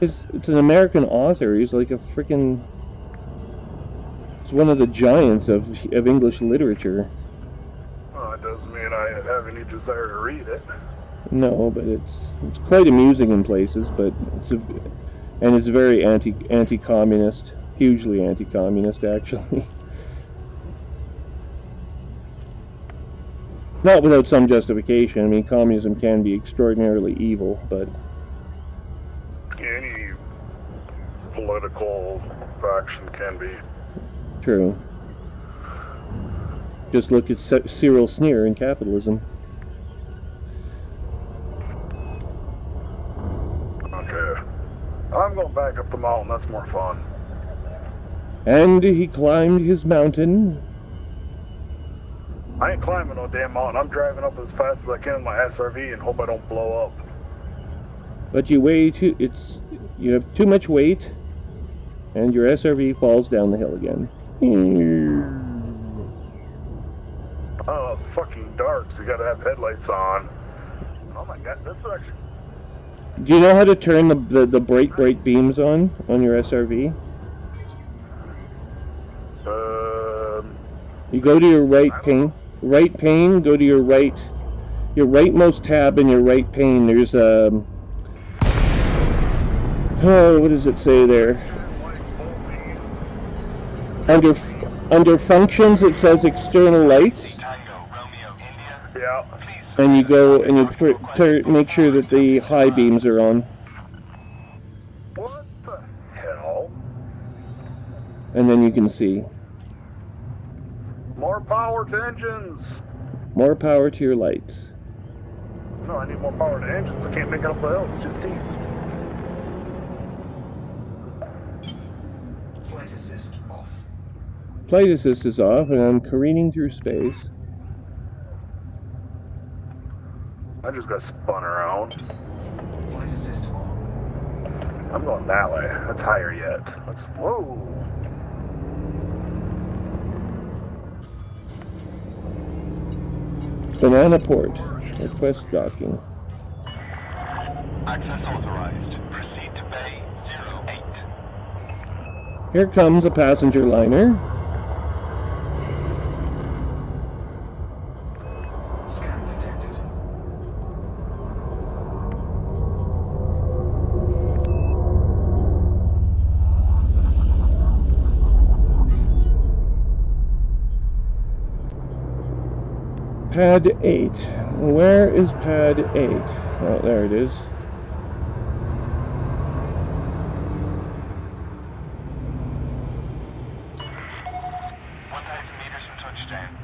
It's an American author. He's like a freaking... He's one of the giants of English literature. Well, it doesn't mean I have any desire to read it. No, but it's quite amusing in places, but it's very anti-communist. Hugely anti-communist, actually. Not without some justification. I mean, communism can be extraordinarily evil, but... Any political faction can be. True. Just look at Cyril Sneer in Capitalism. Okay. I'm going back up the mountain. That's more fun. And he climbed his mountain. I ain't climbing no damn mountain. I'm driving up as fast as I can in my SRV and hope I don't blow up. But you you have too much weight, and your SRV falls down the hill again. Oh, it's fucking dark, so you gotta have headlights on. Oh my god, this is actually... Do you know how to turn the bright beams on your SRV? You go to your right pane, go to your rightmost tab in your right pane. There's what does it say there? Under functions, it says external lights. Yeah. And you go and you make sure that the high beams are on. What the hell? And then you can see. More power to engines. More power to your lights. No, I need more power to engines. I can't make it up the hill. It's just steep. Flight assist off. Flight assist is off, and I'm careening through space. I just got spun around. Flight assist on. I'm going that way. That's higher yet. Whoa. Banana port. Request docking. Access authorized. Proceed to Bay 08. Here comes a passenger liner. Scan detected. Pad 8. Where is Pad 8? Oh, there it is. 1,000 meters from touchdown.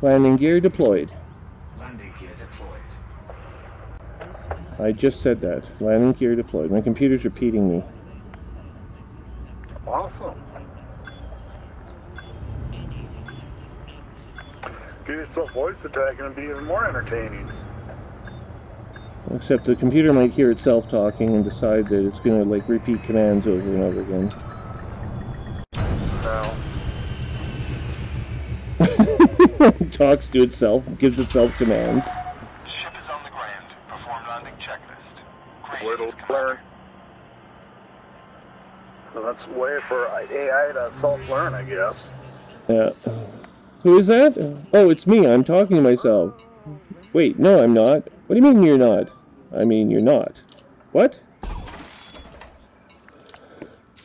Landing gear deployed. Landing gear deployed. I just said that. Landing gear deployed. My computer's repeating me. Awesome. Give yourself voice attacking and be even more entertaining. Except the computer might hear itself talking and decide that it's going to like repeat commands over and over again. No. Talks to itself, gives itself commands. Ship is on the ground. Perform landing checklist. Little Greetings, learn. Commander. So that's a way for AI to self-learn, I guess. Yeah. Who is that? Oh, it's me. I'm talking to myself. Wait, no, I'm not. What do you mean you're not? I mean, you're not. What?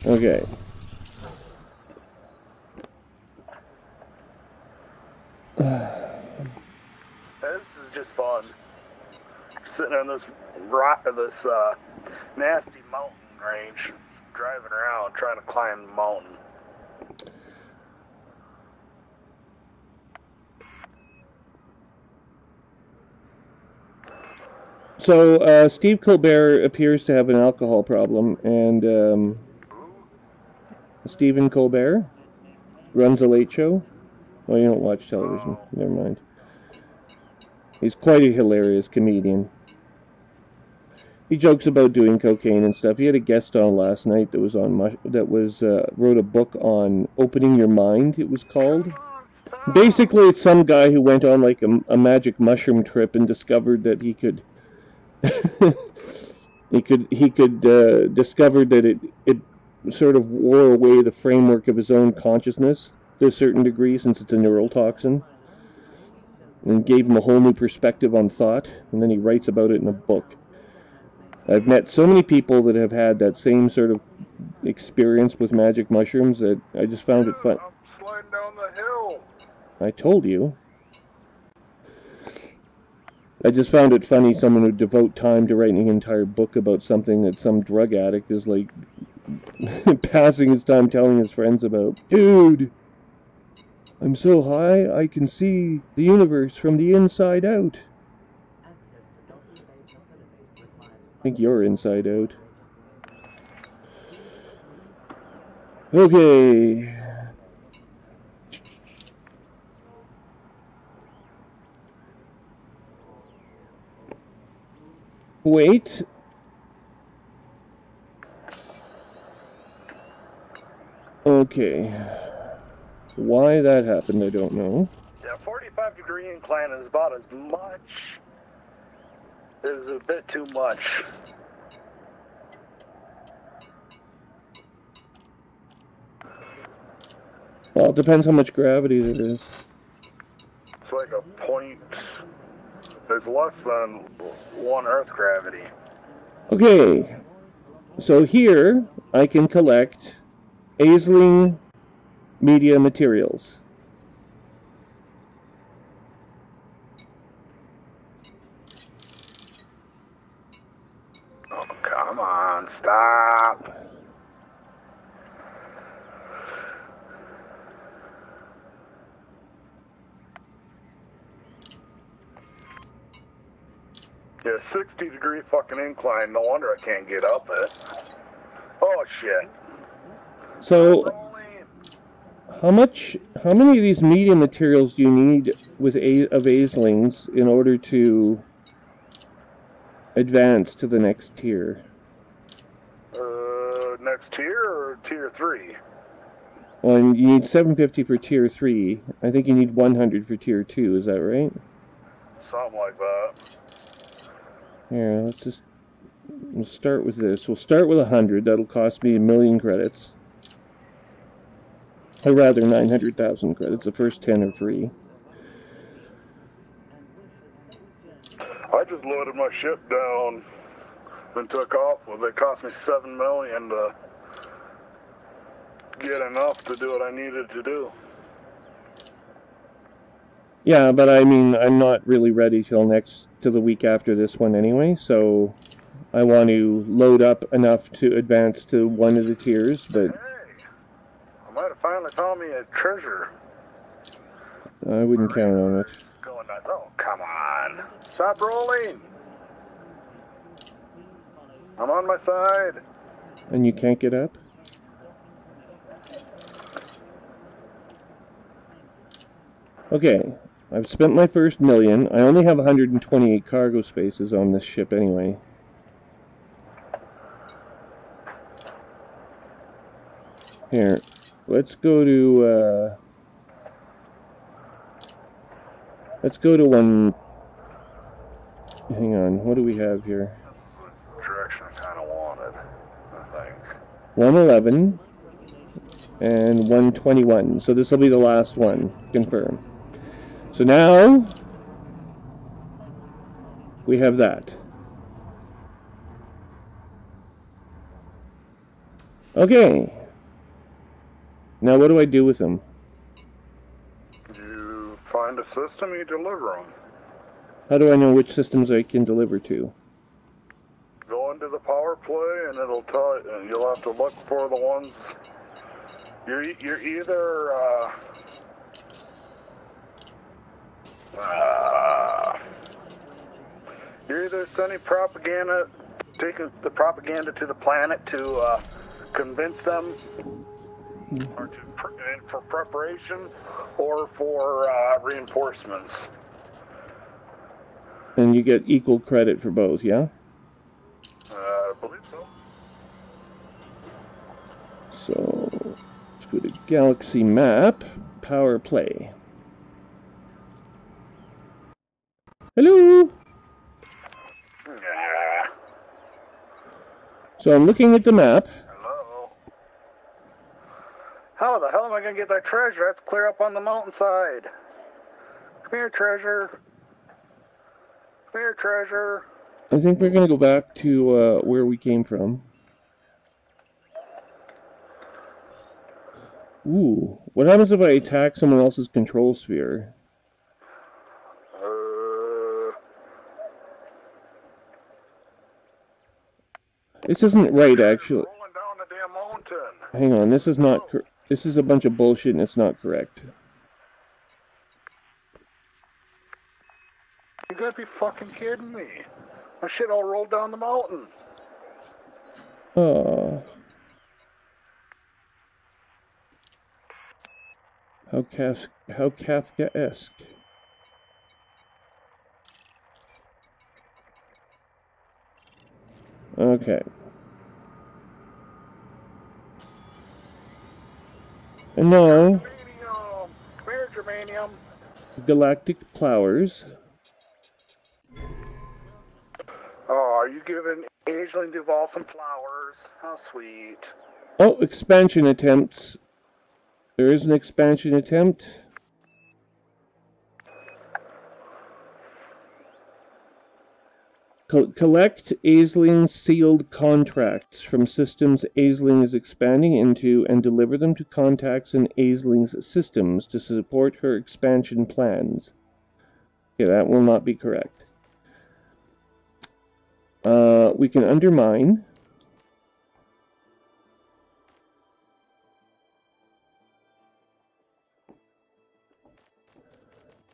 Okay. This is just fun. Sitting on this nasty mountain range, driving around, trying to climb the mountain. So, Steve Colbert appears to have an alcohol problem, and Stephen Colbert runs a late show. Oh, you don't watch television. Never mind. He's quite a hilarious comedian. He jokes about doing cocaine and stuff. He had a guest on last night that was on wrote a book on opening your mind. It was called. Basically, it's some guy who went on like a magic mushroom trip and discovered that he could. he could discover that it sort of wore away the framework of his own consciousness to a certain degree, since it's a neural toxin, and gave him a whole new perspective on thought, and then he writes about it in a book. I've met so many people that have had that same sort of experience with magic mushrooms that I just found it fun. I'm sliding down the hill. I told you. I just found it funny someone would devote time to writing an entire book about something that some drug addict is like passing his time telling his friends about. Dude, I'm so high I can see the universe from the inside out. I think you're inside out. Okay. Wait. Okay. Why that happened, I don't know. Yeah, 45-degree incline is about as much. Is a bit too much. Well, it depends how much gravity there is. It's like a point. There's less than 1 Earth gravity. Okay. So here, I can collect Aisling media materials. Oh, come on, stop. Yeah, 60-degree fucking incline. No wonder I can't get up it. Oh, shit. So, how many of these media materials do you need of Aislings in order to advance to the next tier? Next tier or tier 3? Well, you need 750 for tier 3. I think you need 100 for tier 2, is that right? Something like that. Here, let's just we'll start with this. We'll start with 100. That'll cost me 1,000,000 credits. Or rather, 900,000 credits. The first 10 are free. I just loaded my ship down and took off. Well, it cost me $7 million to get enough to do what I needed to do. Yeah, but I mean, I'm not really ready till the week after this one anyway, so I want to load up enough to advance to one of the tiers, but... Hey, I might have finally found me a treasure. I wouldn't count on it. Going nuts. Oh, come on. Stop rolling. I'm on my side. And you can't get up? Okay, I've spent my first 1,000,000. I only have 128 cargo spaces on this ship anyway. Here, let's go to one... Hang on, what do we have here? Direction I kind of wanted, I think. 111 and 121. So this will be the last one. Confirm. So now we have that. Okay. Now what do I do with them? You find a system, you deliver them. How do I know which systems I can deliver to? Go into the power play, and it'll tell you. And you'll have to look for the ones. You're either you're either sending propaganda, taking the propaganda to the planet to convince them, or for preparation, or for reinforcements. And you get equal credit for both, yeah? I believe so. So, let's go to Galaxy Map, Power Play. Hello! Yeah. So I'm looking at the map. Hello. How the hell am I going to get that treasure? That's clear up on the mountainside. Come here, treasure. Come here, treasure. I think we're going to go back to where we came from. Ooh, what happens if I attack someone else's control sphere? This isn't right, actually. Rolling down the damn mountain. Hang on, this is not this is a bunch of bullshit and it's not correct. You gotta be fucking kidding me. My shit all rolled down the mountain. Oh. How Kafka-esque. Okay. And now, Germanium. Come here, Germanium. galactic plowers. Oh, are you giving Aisling Duval some flowers? How sweet. Oh, expansion attempts. There is an expansion attempt. Collect Aisling sealed contracts from systems Aisling is expanding into and deliver them to contacts in Aisling's systems to support her expansion plans. Okay, that will not be correct. We can undermine.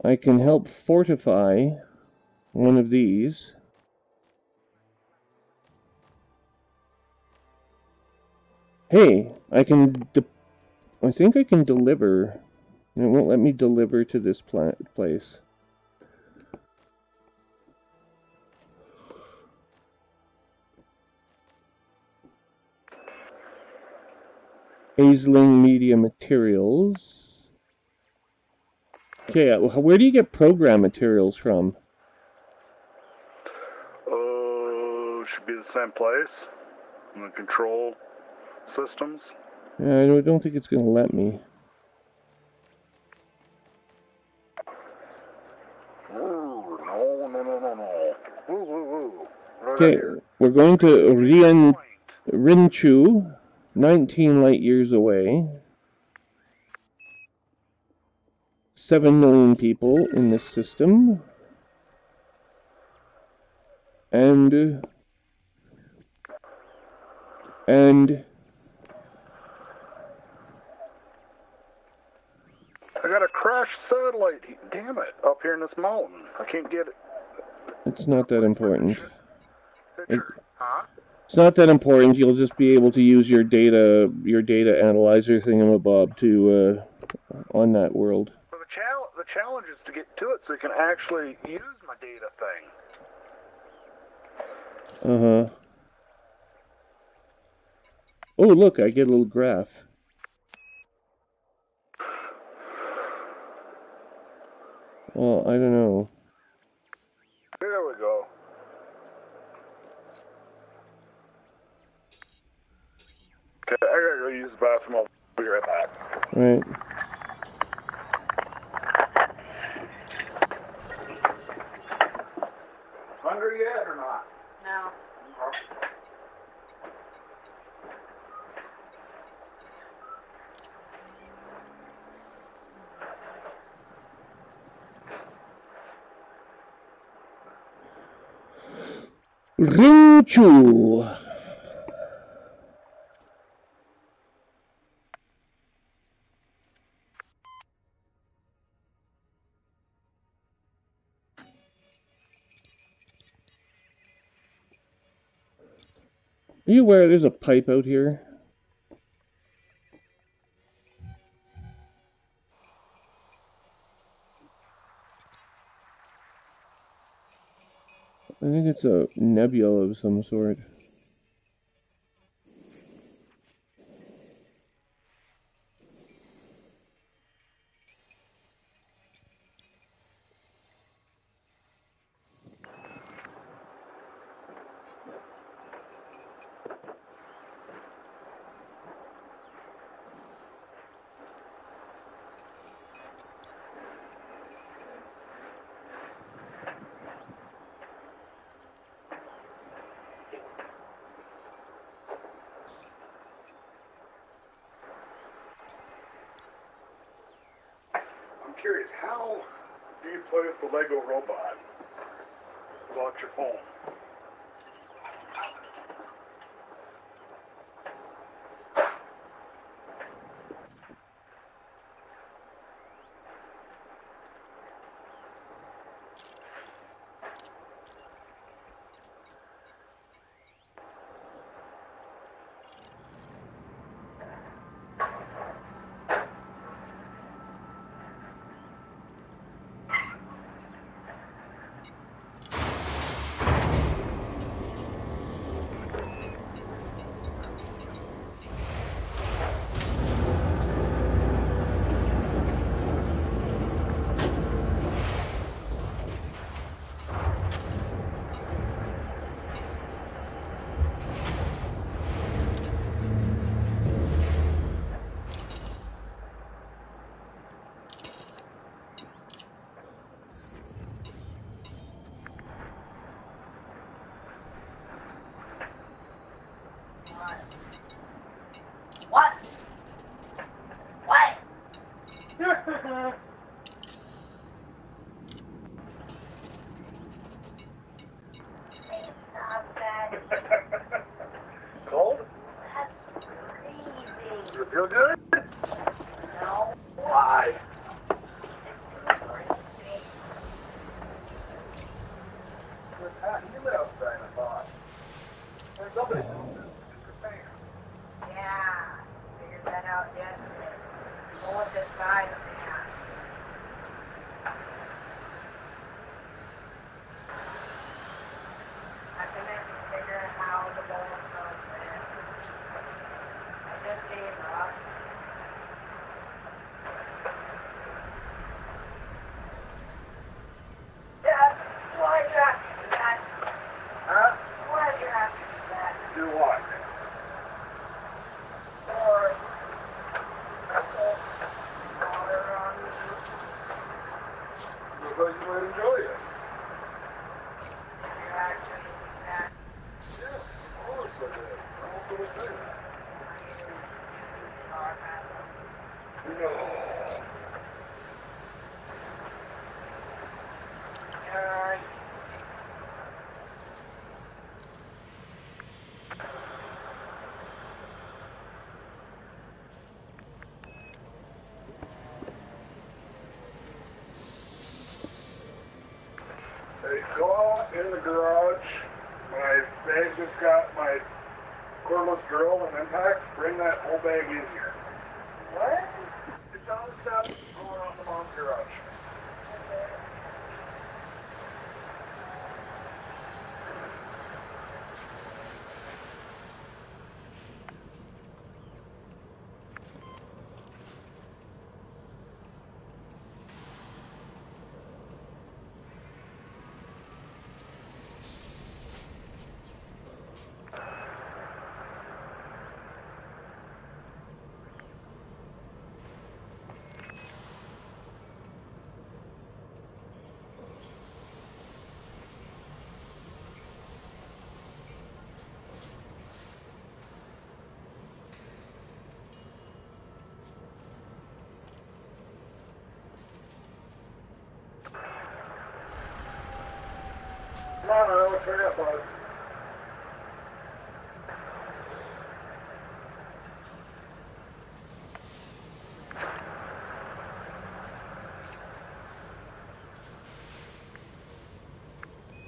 I can help fortify one of these. Hey, I think I can deliver. It won't let me deliver to this place. Aisling Media Materials. Okay, where do you get program materials from? Should should be the same place in the control systems. Yeah, I don't think it's going to let me. Ooh, no. Ooh. Right Okay, here. we're going to Rinchu, 19 light years away. 7 million people in this system. And I got a crashed satellite. Damn it! Up here in this mountain, I can't get it. it's not that important. Huh? It's not that important. You'll just be able to use your data analyzer thingamabob to on that world. So the challenge is to get to it so you can actually use my data thing. Uh-huh. Oh, look, I get a little graph. Well, I don't know. There we go. Okay, I gotta go use the bathroom. I'll be right back. Right. Hungry yet or not? No. Rinchu. Are you aware there's a pipe out here? I think it's a nebula of some sort. I'm curious, how do you play with the Lego robot without your phone? What? What? Stop that. Cold? That's crazy. You feel good? No. Why? You live outside, I thought. There's nobody else. Yeah. Figured that out yesterday. Go with this guy, man. thought you might enjoy it. You're actually that. Yeah, of course I did. I was going to say that. No. You're Hey, go out in the garage. My bag just got my cordless drill and impact. Bring that whole bag in here. what? It's on the steps going out in the mom's garage. Come on, I'll turn up, bud.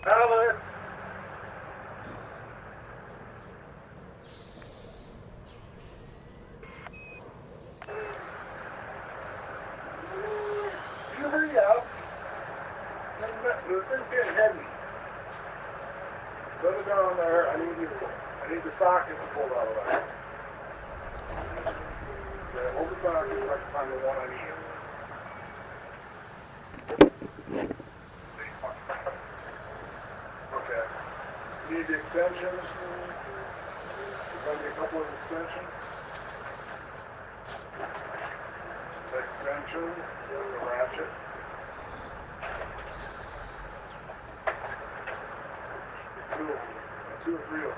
Tyler! You hurry up. This thing's getting heavy. Put it down there. I need the sockets pulled out of that. Okay, hold the sockets. I can find the one I need. Okay. You need the extensions. There's going to be a couple of extensions. The extension, the ratchet. Two or three of them.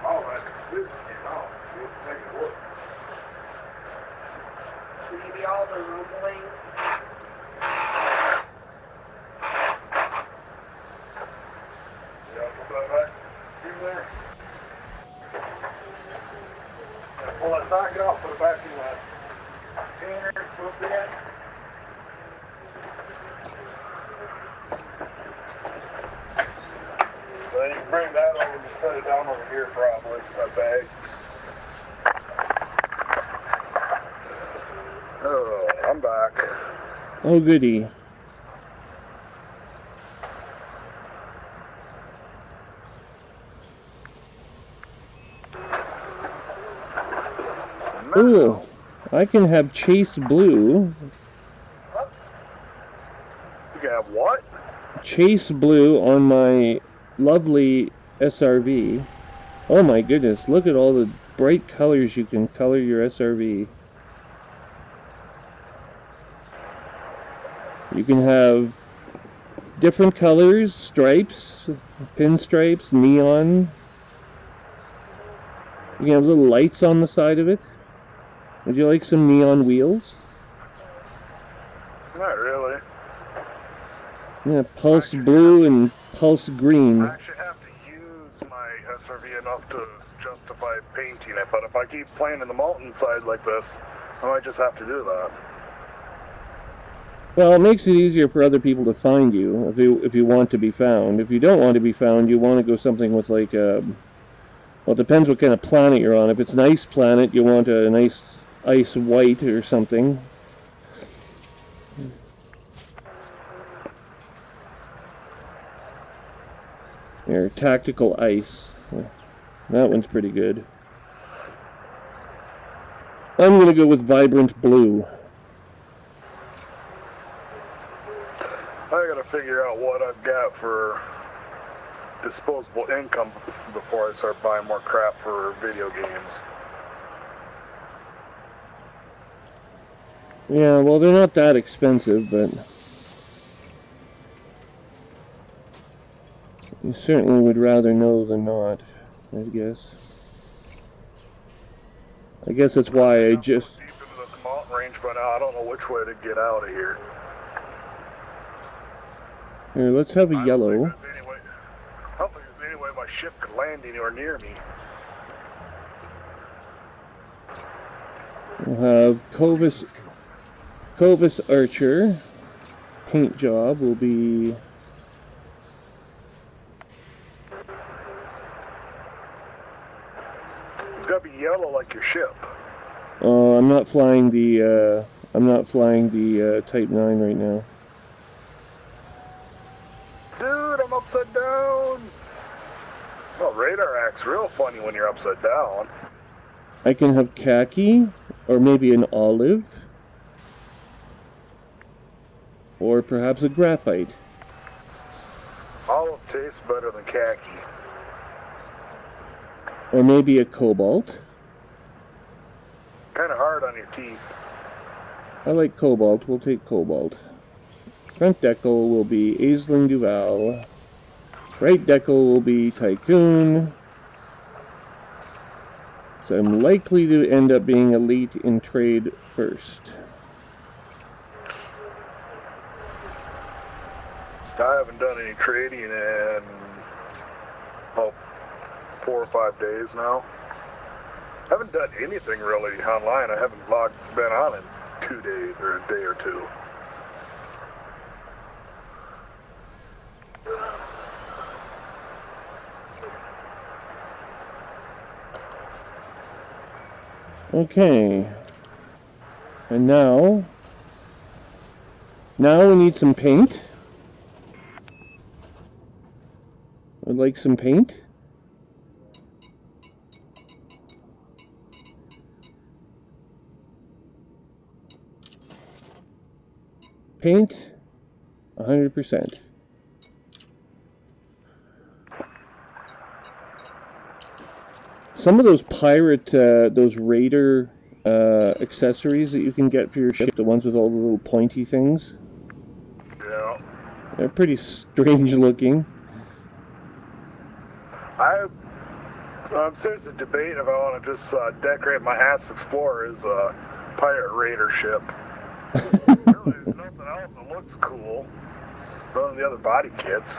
Oh, that's this came out. Let's take a look. Maybe all the rumbling. Yeah, put that back in there. Yeah, pull that socket off, put it back in that container it's supposed to be in. So then you can bring that over and just set it down over here probably, that bag. Oh, I'm back. Oh, goody. Ooh, I can have Chase Blue. You can have what? Chase Blue on my lovely SRV. Oh my goodness, look at all the bright colors you can color your SRV. You can have different colors, stripes, pinstripes, neon. You can have little lights on the side of it. Would you like some neon wheels? Not really. Yeah, pulse blue and pulse green. I actually have to use my SRV enough to justify painting it, but if I keep playing in the mountainside like this, I might just have to do that. Well, it makes it easier for other people to find you if you want to be found. If you don't want to be found, you want to go something with like well, it depends what kind of planet you're on. If it's an ice planet, you want a nice ice white or something. Your tactical ice. That one's pretty good. I'm gonna go with vibrant blue. I gotta figure out what I've got for disposable income before I start buying more crap for video games. Yeah, well, they're not that expensive, but you certainly would rather know than not, I guess. I guess that's why I just... deep into this mountain range by now, I don't know which way to get out of here. Here, let's have a yellow. I don't think there's any way my ship could land anywhere near me. We'll have Covis Archer. Paint job will be... It's gotta be yellow like your ship. I'm not flying the Type 9 right now. Dude, I'm upside down. Oh, radar acts real funny when you're upside down. I can have khaki, or maybe an olive, or perhaps a graphite. Olive tastes better than khaki. Or maybe a cobalt. Kind of hard on your teeth. I like cobalt, we'll take cobalt. Front decal will be Aisling Duval. Right decal will be Tycoon. So I'm likely to end up being elite in trade first. I haven't done any trading in, oh, 4 or 5 days now. I haven't done anything really online. I haven't been on in 2 days or a day or two. Okay. And now we need some paint. I'd like some paint. Paint 100%. Some of those pirate, those raider accessories that you can get for your ship, the ones with all the little pointy things. Yeah. They're pretty strange looking. I'm seriously debating if I want to just decorate my Ass Explorer as a pirate raider ship. Really, there's nothing else that looks cool other than the other body kits.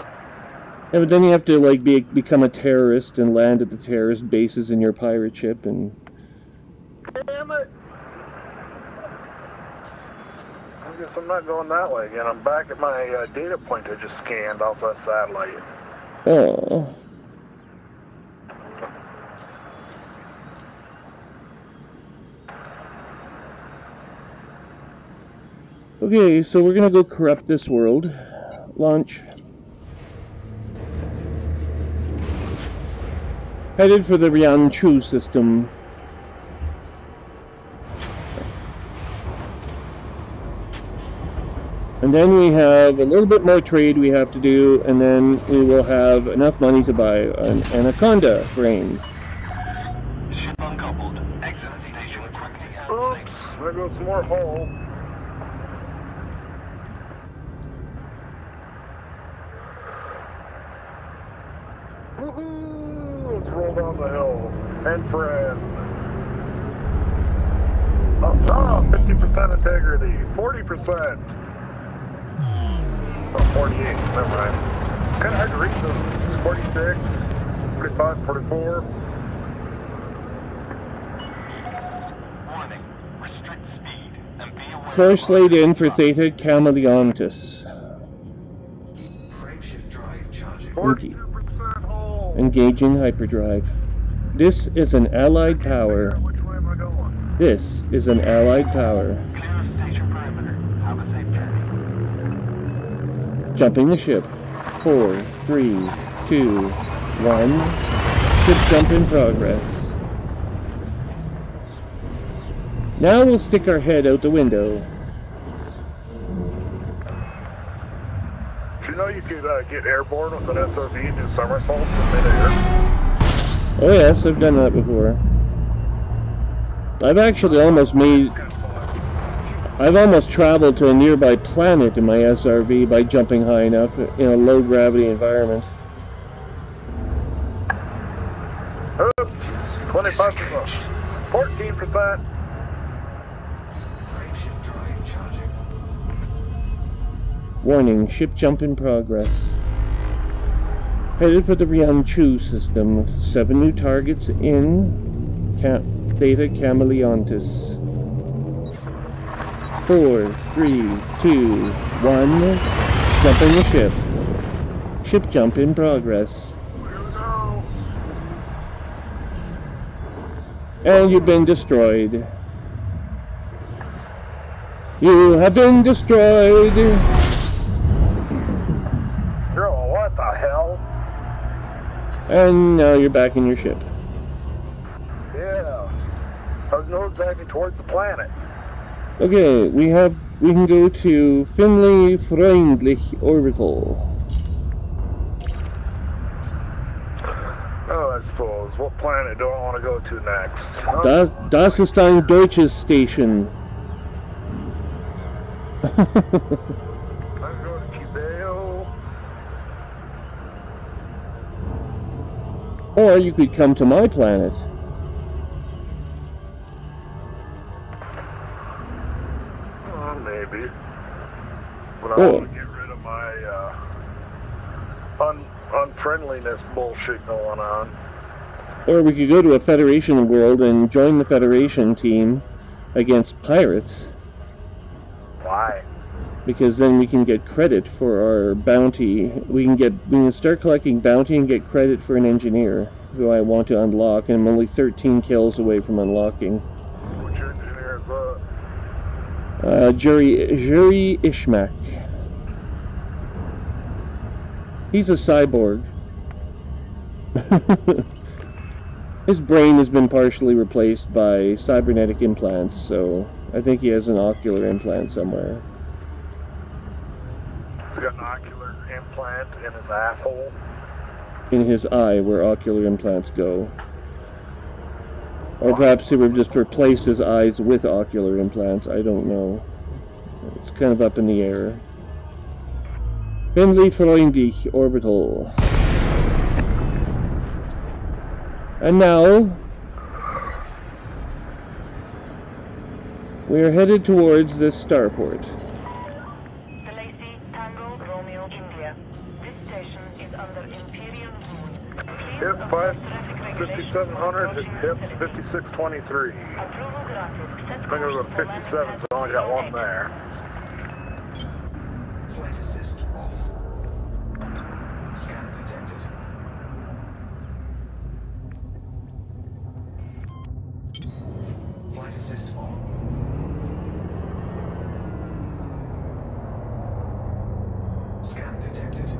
Yeah, but then you have to like become a terrorist and land at the terrorist bases in your pirate ship and... Damn it! I guess I'm not going that way again. I'm back at my data point I just scanned off that satellite. Oh. Okay, so we're gonna go corrupt this world. Launch. Headed for the Rianchu system. And then we have a little bit more trade we have to do, and then we will have enough money to buy an Anaconda brain. Ship uncoupled. Exit station quickly and Oops, safe. there goes some more hull. Woohoo! Let's roll down the hill. And friend. Oh, 50% integrity. 40%. Oh, 48. Never mind. Kind of hard to reach those. 46, 45, 44. Warning. Restrict speed and be aware. Course laid in for Theta Chameleontis. Frameshift drive charging. 42% hull. Engaging hyperdrive. This is an allied power. Which way am I going? This is an allied power. Clear station perimeter. Have a safe journey. Jumping the ship. 4, 3, 2, 1. Ship jump in progress. Now we'll stick our head out the window. Do you know you could get airborne with an SRV and do somersaults in midair? Oh yes, I've done that before. I've actually almost made... I've almost traveled to a nearby planet in my SRV by jumping high enough in a low gravity environment. Oops, 25%, 14%. Frameshift drive charging. Warning, ship jump in progress. Headed for the Rianchu system. 7 new targets in Theta Chameleontis. 4, 3, 2, 1. Jumping the ship. Ship jump in progress. And you've been destroyed. You have been destroyed. Girl, what the hell? And now you're back in your ship. Yeah. I was nosediving towards the planet. Okay, we can go to Finley Freundlich Orbital. Oh, I suppose. What planet do I want to go to next? Huh? Das ist ein deutsches Station. I'm going to Cubeo. Or you could come to my planet. Maybe. But I Oh. want to get rid of my unfriendliness bullshit going on. Or we could go to a Federation world and join the Federation team against pirates. Why? Because then we can get credit for our bounty. We can start collecting bounty and get credit for an engineer who I want to unlock, and I'm only 13 kills away from unlocking. Which engineer is that? Jury Ishmak. He's a cyborg. His brain has been partially replaced by cybernetic implants, so I think he has an ocular implant somewhere. He's got an ocular implant in his asshole. In his eye, where ocular implants go. Or perhaps he would just replace his eyes with ocular implants, I don't know. It's kind of up in the air. Finley Freundlich Orbital. And now we are headed towards this starport. Tango Romeo India. This station is under Imperial rule. Hip 5700, hip 5623. Approval granted. Set I'm going to go to 57, so I only got one there. Flight assist off. Scan detected. Flight assist on. Scan detected.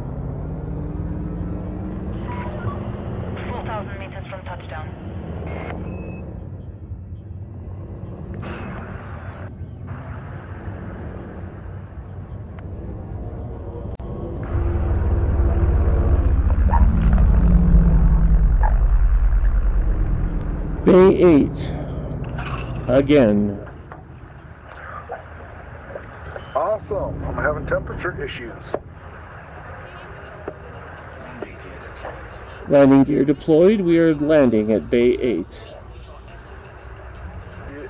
4,000 meters from touchdown. Bay 8. Again. Awesome. I'm having temperature issues. Landing gear deployed. Landing gear deployed. We are landing at Bay 8. Yeah,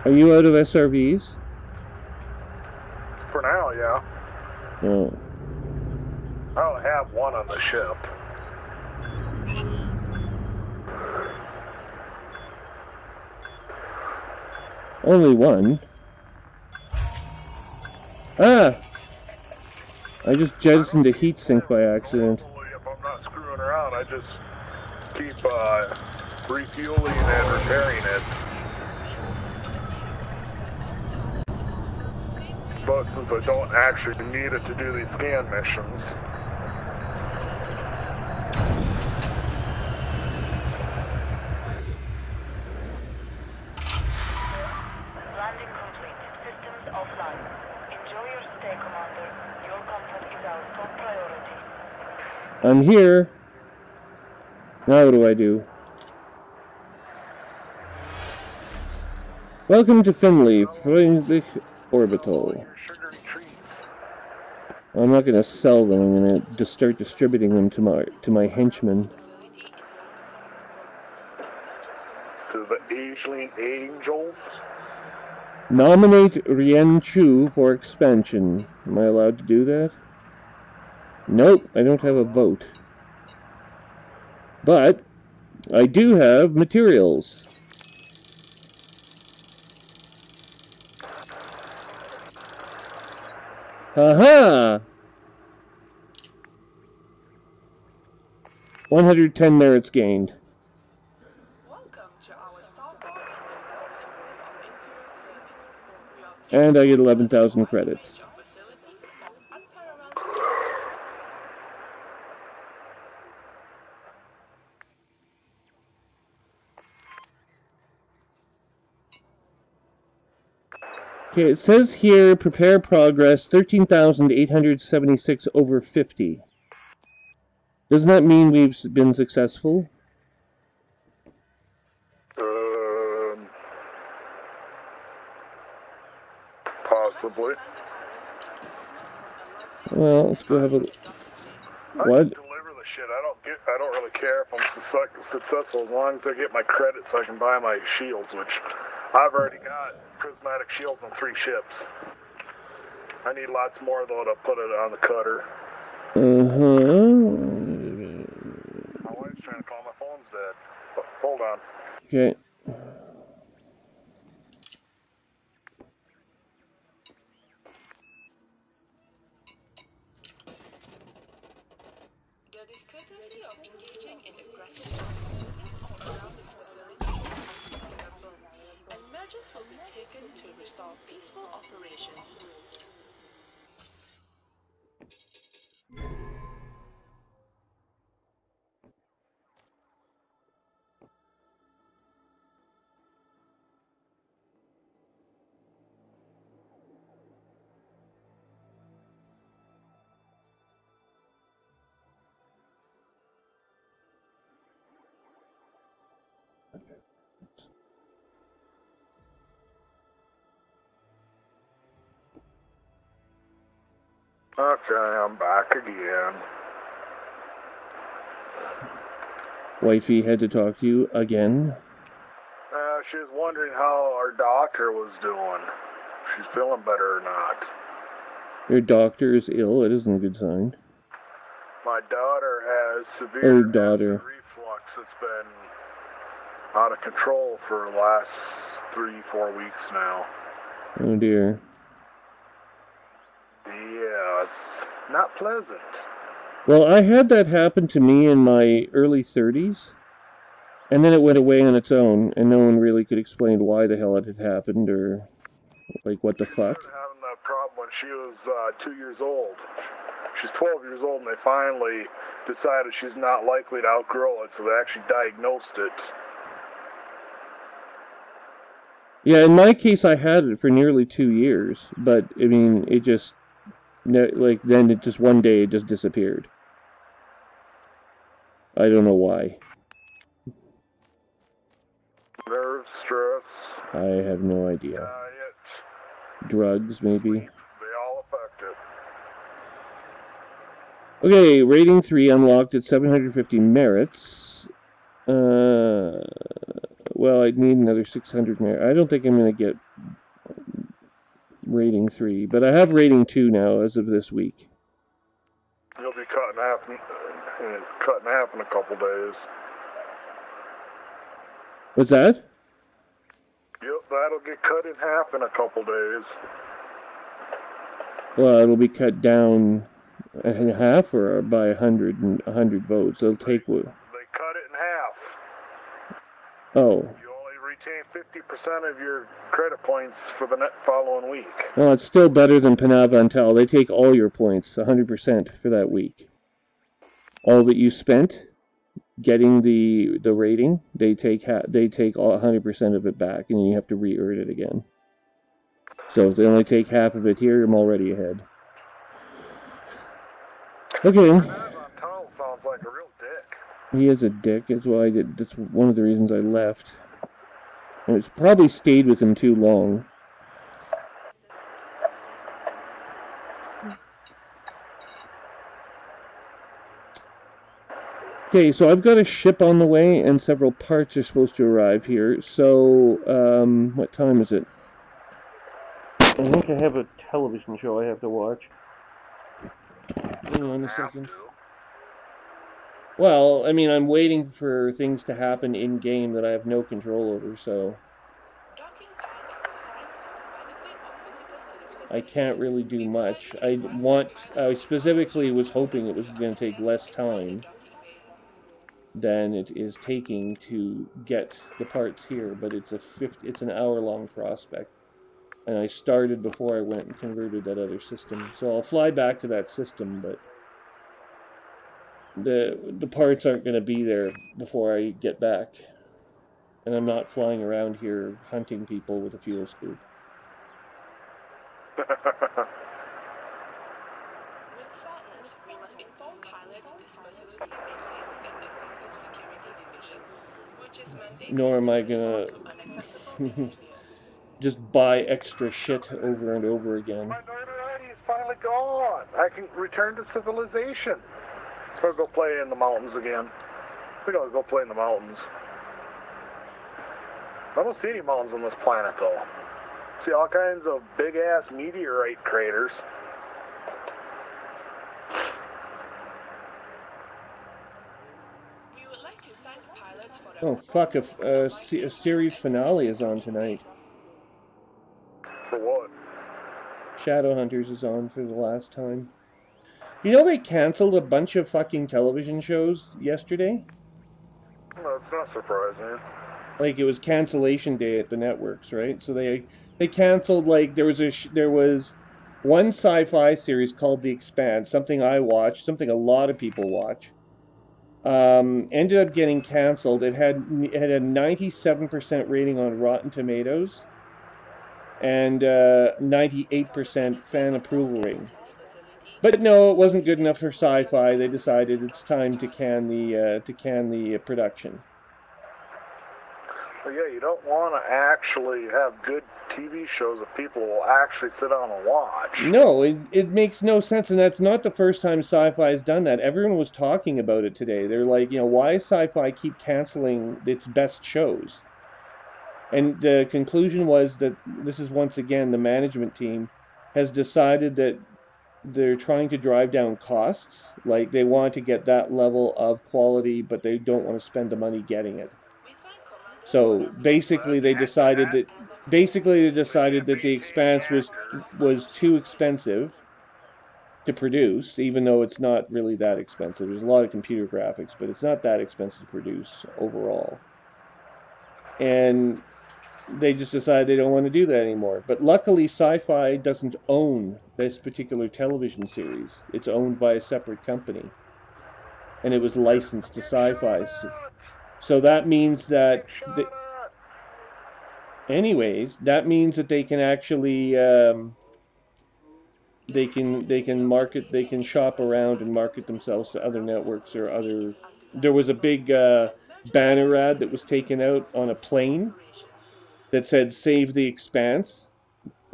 Are you out of SRVs? for now, yeah. No. I only have one on the ship. Only one. Ah! I just jettisoned a heatsink by accident. Hopefully, if I'm not screwing around, I just keep refueling and repairing it. But since I don't actually need it to do these scan missions, I'm here. Now what do I do? Welcome to Finley, Freundlich Orbital. Your sugary treats. I'm not going to sell them. I'm going to just start distributing them to my henchmen. To the Aisling Angels. Nominate Rien Chu for expansion. Am I allowed to do that? Nope, I don't have a vote. But I do have materials. Haha! 110 merits gained. And I get 11,000 credits. Okay, it says here, prepare progress, 13,876 over 50. Doesn't that mean we've been successful? Possibly. Well, let's go have a... What? I can deliver the shit. I don't really care if I'm successful as long as I get my credit so I can buy my shields, which I've already got prismatic shields on 3 ships. I need lots more though to put it on the cutter. My wife's trying to call, my phone's dead. Hold on. Okay. Okay, I'm back again. Wifey had to talk to you again. She was wondering how our doctor was doing. She's feeling better or not. Your doctor is ill. It isn't a good sign. My daughter has severe acid reflux that's been out of control for the last 3-4 weeks now. Oh dear. Yeah, it's not pleasant. Well, I had that happen to me in my early 30s, and then it went away on its own, and no one really could explain why the hell it had happened, or, like, what the fuck. She started having that problem when she was 2 years old. She's 12 years old, and they finally decided she's not likely to outgrow it, so they actually diagnosed it. Yeah, in my case, I had it for nearly 2 years, but, I mean, it just, like, then it just, one day, it just disappeared. I don't know why. Nerves, stress. I have no idea. Drugs, maybe. They all affect it. Okay, rating 3 unlocked at 750 merits. Well, I'd need another 600 merits. I don't think I'm going to get rating 3, but I have rating 2 now as of this week. You'll be cut in half in a couple days. What's that? Yep, that'll get cut in half in a couple days. Well, it'll be cut down in half or by 100 votes. It'll take... They cut it in half. Oh. You only retain 50% of your credit points for the following week. Well, it's still better than Panavantal. They take all your points, 100% for that week. All that you spent getting the rating, they take all 100% of it back, and then you have to re-earn it again. So if they only take half of it here, I'm already ahead. Okay. Panavantal sounds He is a dick. That's why I did. That's one of the reasons I left. And it's probably stayed with him too long. Okay, so I've got a ship on the way, and several parts are supposed to arrive here. So, what time is it? I think I have a television show I have to watch. Hang on a second. Well, I mean, I'm waiting for things to happen in-game that I have no control over, so I can't really do much. I specifically was hoping it was going to take less time than it is taking to get the parts here, but it's an hour-long prospect. And I started before I went and converted that other system. So I'll fly back to that system, but the parts aren't going to be there before I get back. And I'm not flying around here hunting people with a fuel scoop. With sadness, we must inform pilots this facility maintains an effective security division, which is mandated Nor am I to gonna respond to unacceptable behavior. just buy extra shit over and over again. My notoriety is finally gone. I can return to civilization. We'll go play in the mountains again. We gotta go play in the mountains. I don't see any mountains on this planet, though. See all kinds of big-ass meteorite craters. We would like to thank pilots for their Oh fuck! A series finale is on tonight. For what? Shadowhunters is on for the last time. You know they canceled a bunch of fucking television shows yesterday? No, it's not surprising. Like, it was cancellation day at the networks, right? So they canceled, like, there was one sci-fi series called The Expanse, something I watched, something a lot of people watch. Ended up getting canceled. It had a 97% rating on Rotten Tomatoes and 98% fan approval rating. But no, it wasn't good enough for sci-fi. They decided it's time to can the production. Well, yeah, you don't want to actually have good TV shows that people will actually sit down and watch. No, it makes no sense, and that's not the first time sci-fi has done that. Everyone was talking about it today. They're like, why does sci-fi keep canceling its best shows? And the conclusion was that this is once again the management team has decided that they're trying to drive down costs. Like, they want to get that level of quality, but they don't want to spend the money getting it. So basically they decided that The Expanse was too expensive to produce, even though it's not really that expensive. There's a lot of computer graphics, but it's not that expensive to produce overall. And they just decided they don't want to do that anymore. But luckily, Sci-Fi doesn't own this particular television series. It's owned by a separate company. And it was licensed to Sci-Fi. So that means that... Anyways, that means that they can actually... they can shop around and market themselves to other networks or other... There was a big banner ad that was taken out on a plane that said "Save the Expanse,"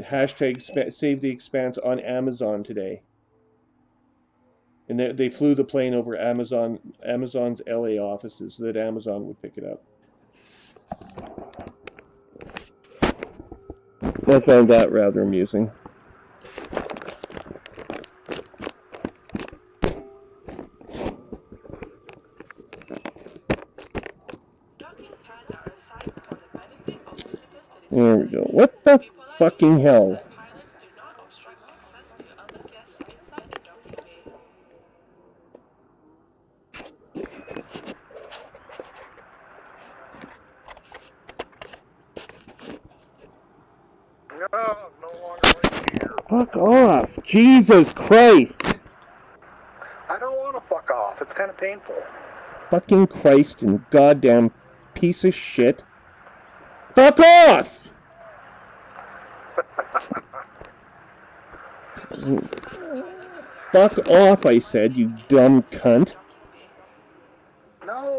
hashtag "Save the Expanse" on Amazon today, and they flew the plane over Amazon's LA offices so that Amazon would pick it up. I found that rather amusing. There we go. What the fucking hell? Fuck off! Jesus Christ! I don't want to fuck off. It's kind of painful. Fucking Christ and goddamn piece of shit. Fuck off! Fuck off, I said, you dumb cunt. No,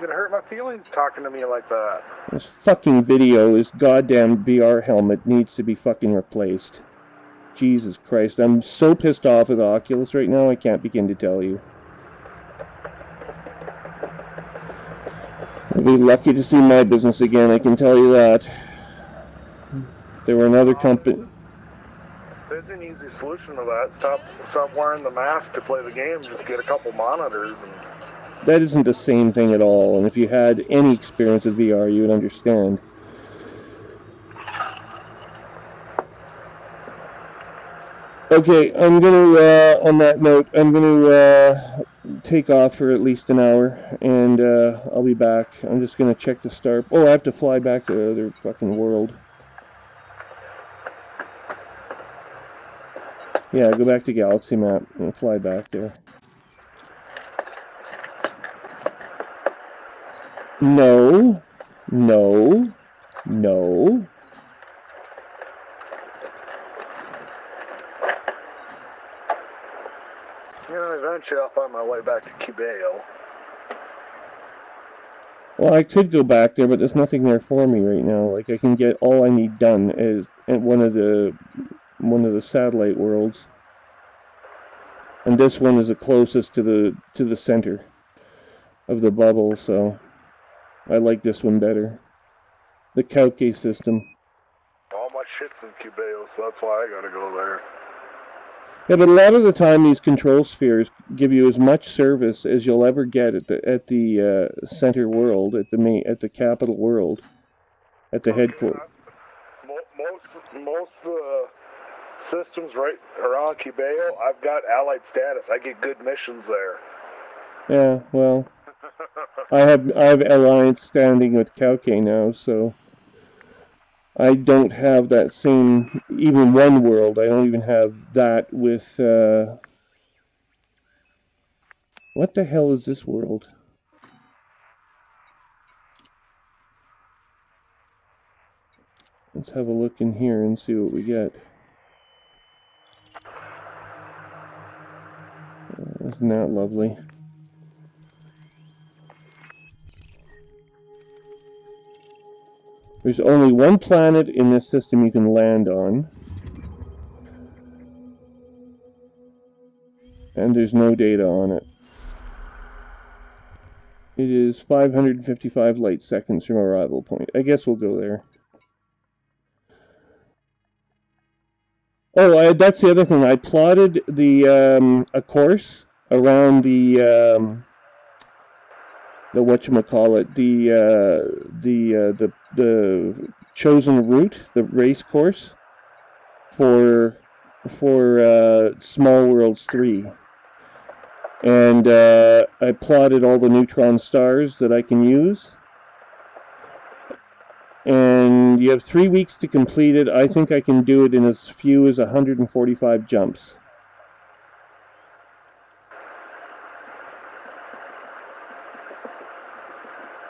gonna hurt my feelings talking to me like that. This fucking video, this goddamn VR helmet needs to be fucking replaced. Jesus Christ, I'm so pissed off with Oculus right now, I can't begin to tell you. I'll be lucky to see my business again, I can tell you that. There were another company... There's an easy solution to that. Stop wearing the mask to play the game, just get a couple monitors and... That isn't the same thing at all, and if you had any experience with VR, you would understand. Okay, I'm gonna, on that note, I'm gonna take off for at least an hour, and I'll be back. I'm just gonna check the start. Oh, I have to fly back to the other fucking world. Yeah, go back to Galaxy Map and fly back there. No, no, no. You know, eventually I'll find my way back to Cubeo. Well, I could go back there, but there's nothing there for me right now. Like, I can get all I need done at one of the satellite worlds, and this one is the closest to the center of the bubble, so I like this one better. The Kauke system. All my shit's in Cubeo, so that's why I gotta go there. Yeah, but a lot of the time these control spheres give you as much service as you'll ever get at the center world, at the capital world, at the headquarters. Most systems right around Cubeo, I've got allied status. I get good missions there. Yeah, well, I have alliance standing with Kauke now, so I don't have that same, even one world, I don't even have that with, what the hell is this world? Let's have a look in here and see what we get. Isn't that lovely? There's only one planet in this system you can land on. And there's no data on it. It is 555 light seconds from arrival point. I guess we'll go there. Oh, that's the other thing. I plotted the a course around the whatchamacallit, the chosen route, the race course for Small Worlds 3. And I plotted all the neutron stars that I can use. And you have 3 weeks to complete it. I think I can do it in as few as 145 jumps.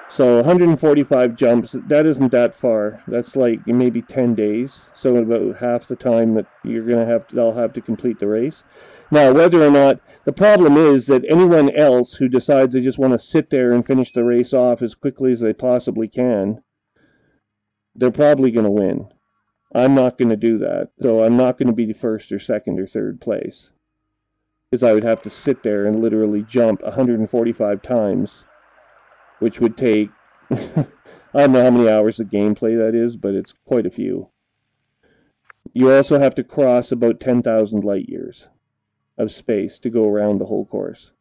So 145 jumps, that isn't that far. That's like maybe 10 days. So about half the time that they'll have to complete the race. Now, whether or not, the problem is that anyone else who decides they just want to sit there and finish the race off as quickly as they possibly can, they're probably going to win. I'm not going to do that. So I'm not going to be first or second or third place. Because I would have to sit there and literally jump 145 times. Which would take, I don't know how many hours of gameplay that is, but it's quite a few. You also have to cross about 10,000 light years of space to go around the whole course.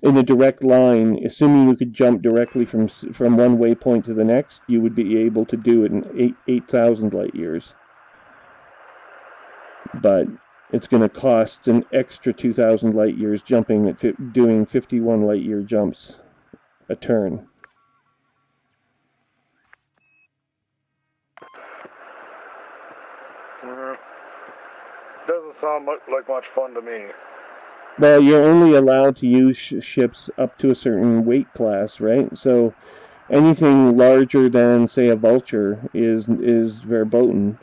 In a direct line, assuming you could jump directly from one waypoint to the next, you would be able to do it in 8,000 light years. But it's going to cost an extra 2,000 light years jumping doing 51 light year jumps a turn. Doesn't sound like much fun to me. Well, you're only allowed to use ships up to a certain weight class, right? So anything larger than, say, a Vulture is verboten.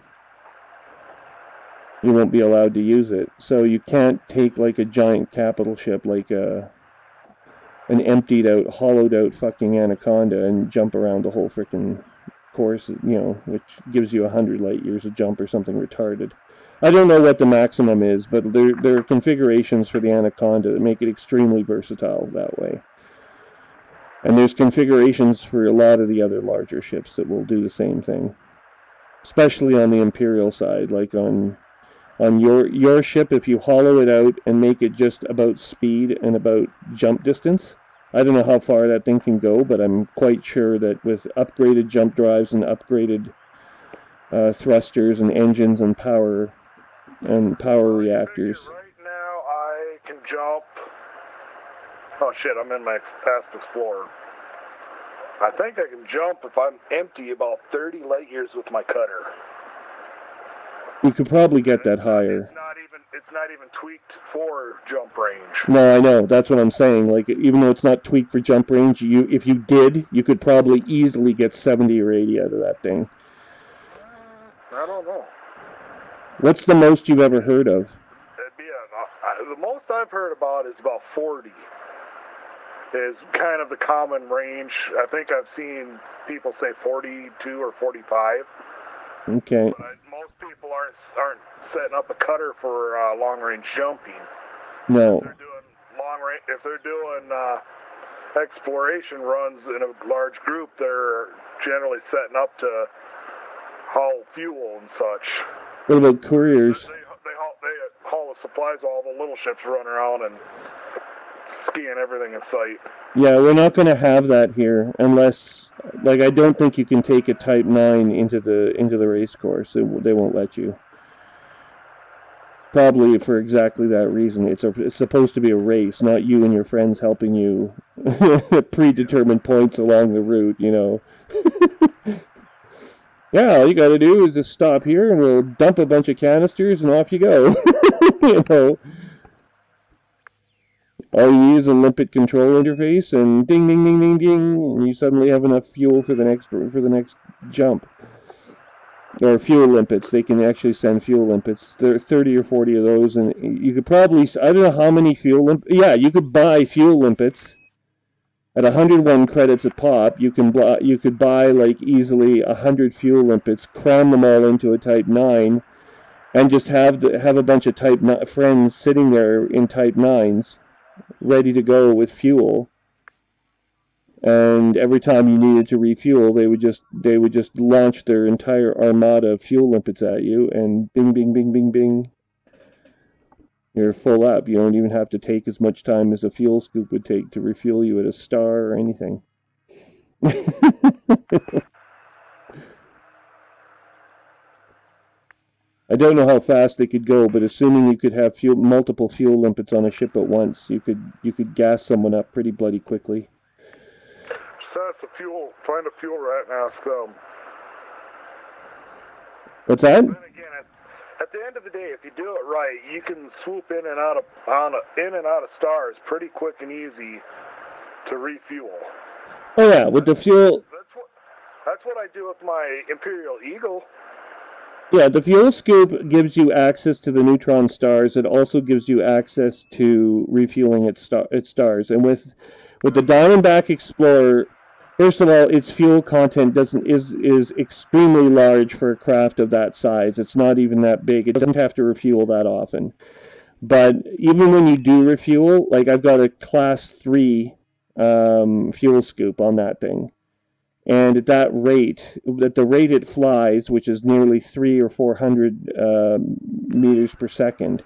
You won't be allowed to use it. So you can't take like a giant capital ship like an emptied out, hollowed out fucking Anaconda and jump around the whole freaking course, you know, which gives you 100 light years of jump or something retarded. I don't know what the maximum is, but there are configurations for the Anaconda that make it extremely versatile that way. And there's configurations for a lot of the other larger ships that will do the same thing. Especially on the Imperial side, like on your ship, if you hollow it out and make it just about speed and about jump distance, I don't know how far that thing can go, but I'm quite sure that with upgraded jump drives and upgraded thrusters and engines and power reactors. Right now I can jump. Oh shit, I'm in my Fast Explorer. I think I can jump if I'm empty about 30 light years with my cutter. You could probably get that higher. It's not even tweaked for jump range. No, I know. That's what I'm saying. Like, even though it's not tweaked for jump range, if you did, you could probably easily get 70 or 80 out of that thing. I don't know. What's the most you've ever heard of? The most I've heard about is about 40. Is kind of the common range. I think I've seen people say 42 or 45. Okay. But most people aren't setting up a cutter for long-range jumping. No. If they're doing exploration runs in a large group, they're generally setting up to haul fuel and such. What about couriers? They haul the supplies while all the little ships run around and skiing everything in sight. Yeah, we're not going to have that here unless, like, I don't think you can take a Type 9 into the race course. They won't let you. Probably for exactly that reason. It's supposed to be a race, not you and your friends helping you predetermined points along the route, you know. Yeah, all you got to do is just stop here and we'll dump a bunch of canisters and off you go. You know. All you need is a limpet control interface, and ding, ding, ding, ding, ding, and you suddenly have enough fuel for the next jump. Or fuel limpets. They can actually send fuel limpets. There are 30 or 40 of those, and you could probably, I don't know how many fuel limpets. Yeah, you could buy fuel limpets at 101 credits a pop. You could buy like easily 100 fuel limpets, cram them all into a Type 9, and just have a bunch of Type 9 friends sitting there in Type 9s. Ready to go with fuel, and every time you needed to refuel, they would just launch their entire armada of fuel limpets at you, and bing, bing, bing, bing, bing, you're full up. You don't even have to take as much time as a fuel scoop would take to refuel you at a star or anything. I don't know how fast they could go, but assuming you could have multiple fuel limpets on a ship at once, you could gas someone up pretty bloody quickly. So that's find a fuel rat and ask them. What's that? Then again, at the end of the day, if you do it right, you can swoop in and out of stars pretty quick and easy to refuel. Oh yeah, with the fuel. That's what I do with my Imperial Eagle. Yeah, the fuel scoop gives you access to the neutron stars. It also gives you access to refueling its stars. And with the Diamondback Explorer, first of all, its fuel content is extremely large for a craft of that size. It's not even that big. It doesn't have to refuel that often. But even when you do refuel, like I've got a Class 3 fuel scoop on that thing. And at the rate it flies, which is nearly 300 or 400 meters per second,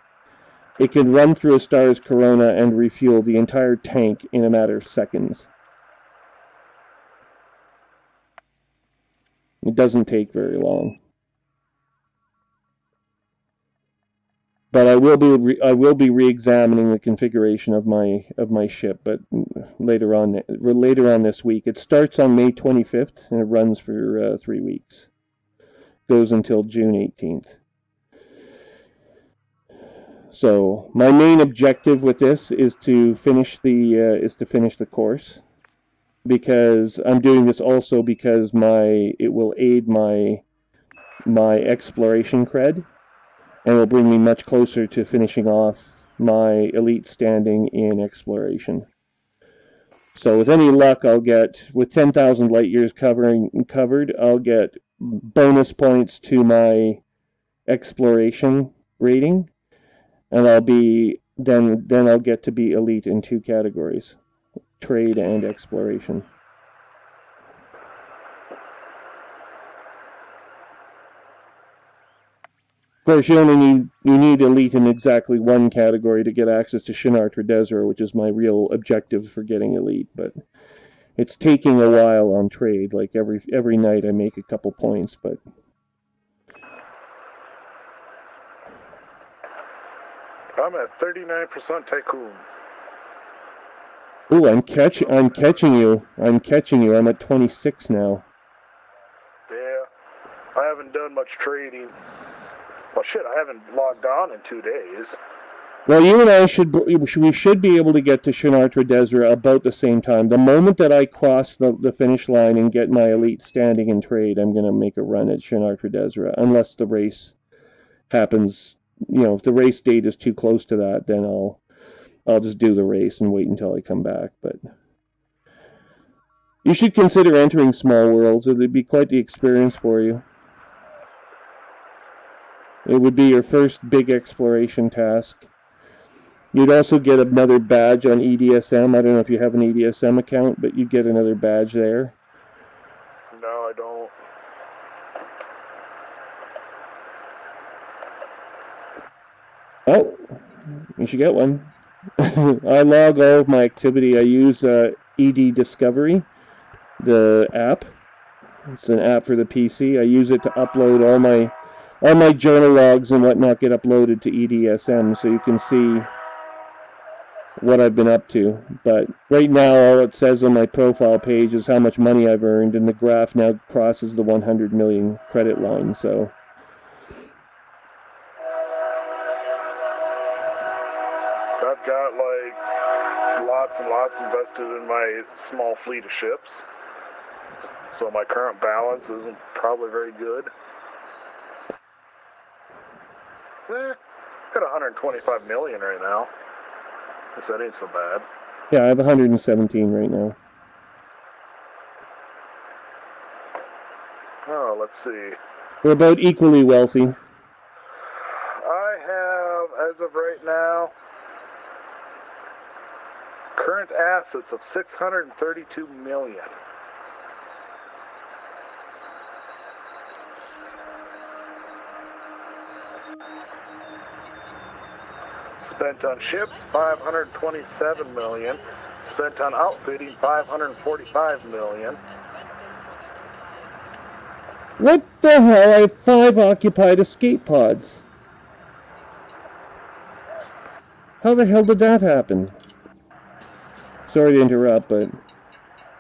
it can run through a star's corona and refuel the entire tank in a matter of seconds. It doesn't take very long. But I will be re-examining the configuration of my ship, but later on this week. It starts on May 25th and it runs for 3 weeks. Goes until June 18th. So my main objective with this is to finish the course, because I'm doing this also because it will aid my exploration cred. And will bring me much closer to finishing off my elite standing in exploration. So with any luck, I'll get, with 10,000 light years covered, I'll get bonus points to my exploration rating, and I'll be then I'll get to be elite in 2 categories, trade and exploration. Of course, you need elite in exactly 1 category to get access to Shinar Tredezra, which is my real objective for getting elite. But it's taking a while on trade. Like every night, I make a couple points. But I'm at 39% Tycoon. ooh, I'm catching you. I'm at 26 now. Yeah, I haven't done much trading. Well, shit, I haven't logged on in 2 days. Well, you and I we should be able to get to Shinar Tredezra about the same time. The moment that I cross the finish line and get my elite standing in trade, I'm going to make a run at Shinar Tredezra, unless the race happens. You know, if the race date is too close to that, then I'll just do the race and wait until I come back. But you should consider entering Small Worlds. It would be quite the experience for you. It would be your first big exploration task. You'd also get another badge on EDSM. I don't know if you have an EDSM account, but you'd get another badge there. No, I don't. Oh, you should get one. I log all of my activity. I use ED Discovery, the app. It's an app for the PC. I use it to upload all my journal logs and whatnot get uploaded to EDSM, so you can see what I've been up to. But right now, all it says on my profile page is how much money I've earned, and the graph now crosses the 100 million credit line. So I've got like lots and lots invested in my small fleet of ships. So my current balance isn't probably very good. Got 125 million right now. Guess that ain't so bad. yeah, I have 117 right now. Oh, let's see. We're about equally wealthy. I have, as of right now, current assets of 632 million. Spent on ships, 527 million. Spent on outfitting, 545 million. What the hell? I have 5 occupied escape pods. How the hell did that happen? Sorry to interrupt, but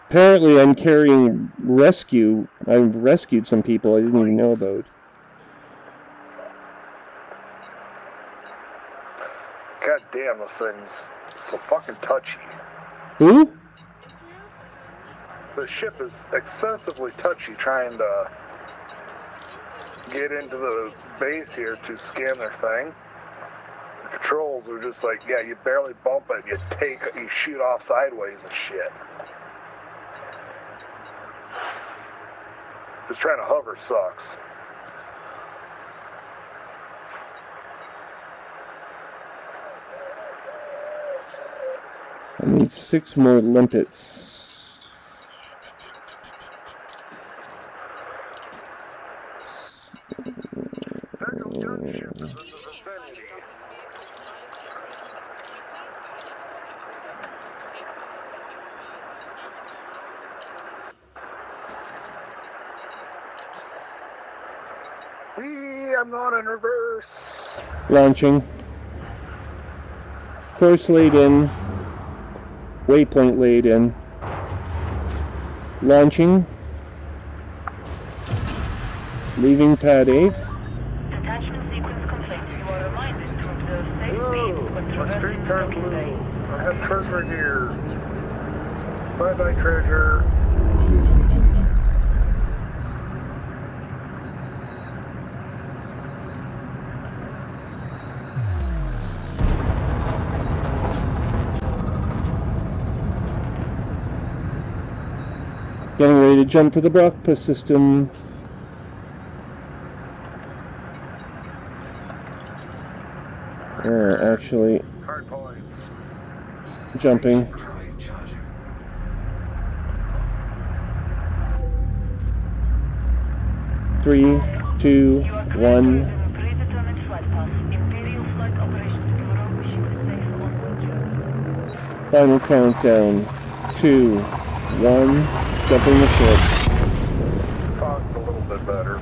apparently I'm carrying rescue. I've rescued some people I didn't even know about. God damn, this thing's so fucking touchy. Who? The ship is excessively touchy trying to get into the base here to scan their thing. The controls are just like, yeah, you barely bump it, you shoot off sideways and shit. Just trying to hover sucks. I need 6 more limpets. I'm not in reverse. Launching. Course laid in. Waypoint laid in. Launching. Leaving pad 8. Detachment sequence complete. You are reminded to observe safe speed when My traversing street the turned docking blue. bay. I have treasure here. Bye-bye, treasure. Getting ready to jump for the Brockpa system. Actually, Hard points. jumping. Drive charging. Three, two, You are currently one. within a predetermined flight path. Imperial Flight Operations Bureau wish you a safe onward journey. Final countdown. 2, 1. Jumping the ship. Fog's a little bit better.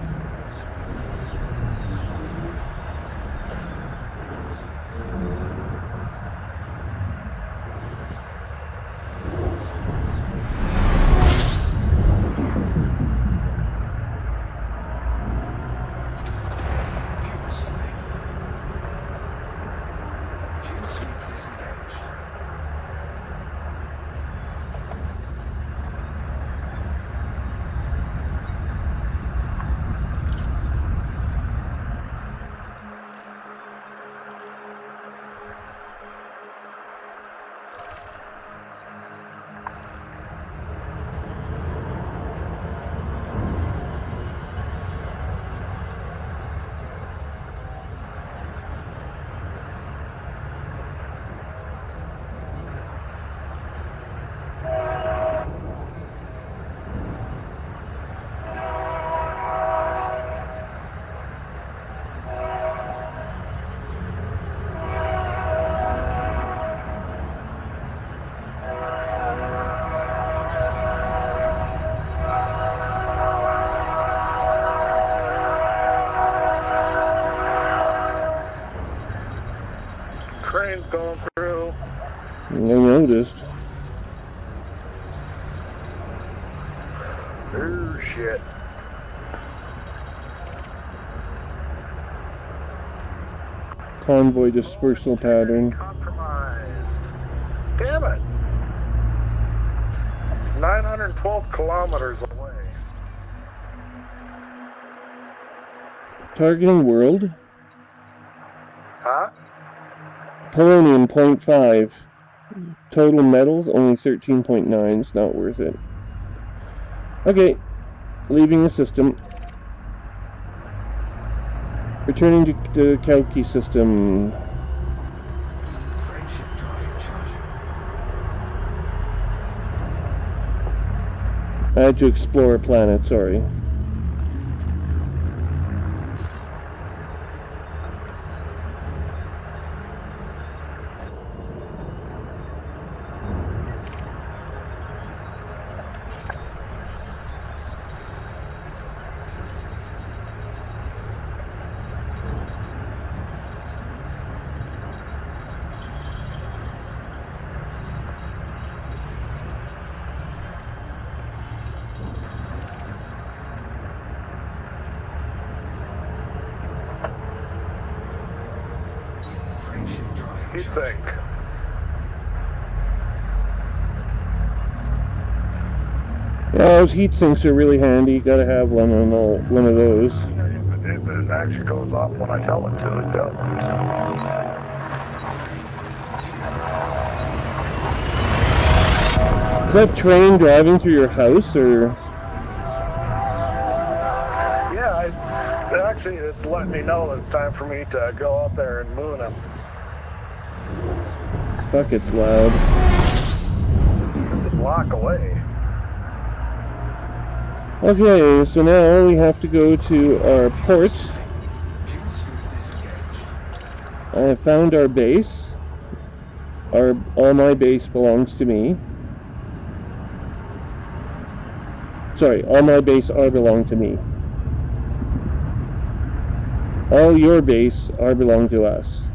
Fuel sweeping. Fuel sweep disengaged. Crane's going through. I noticed. Oh, shit. Convoy dispersal pattern. Compromised. Damn it. 912 kilometers away. Targeting world. Huh? Polonium 0.5. Total metals only 13.9. It's not worth it. Okay. Leaving the system. Returning to the Kauki system. Frameshift drive charging. I had to explore a planet, sorry. Frameshift drive You charging. think? Yeah, those heat sinks are really handy. Gotta have one on one of those. If it actually goes off when I tell it to, it does. Is that train driving through your house, or? Yeah, actually, it's letting me know that it's time for me to go out there and moon him. Fuck, it's loud. Just walk away. Okay, so now we have to go to our port. Fuel sweep disengaged. I have found our base. All my base belongs to me. Sorry, all my base belong to me. All your base belong to us.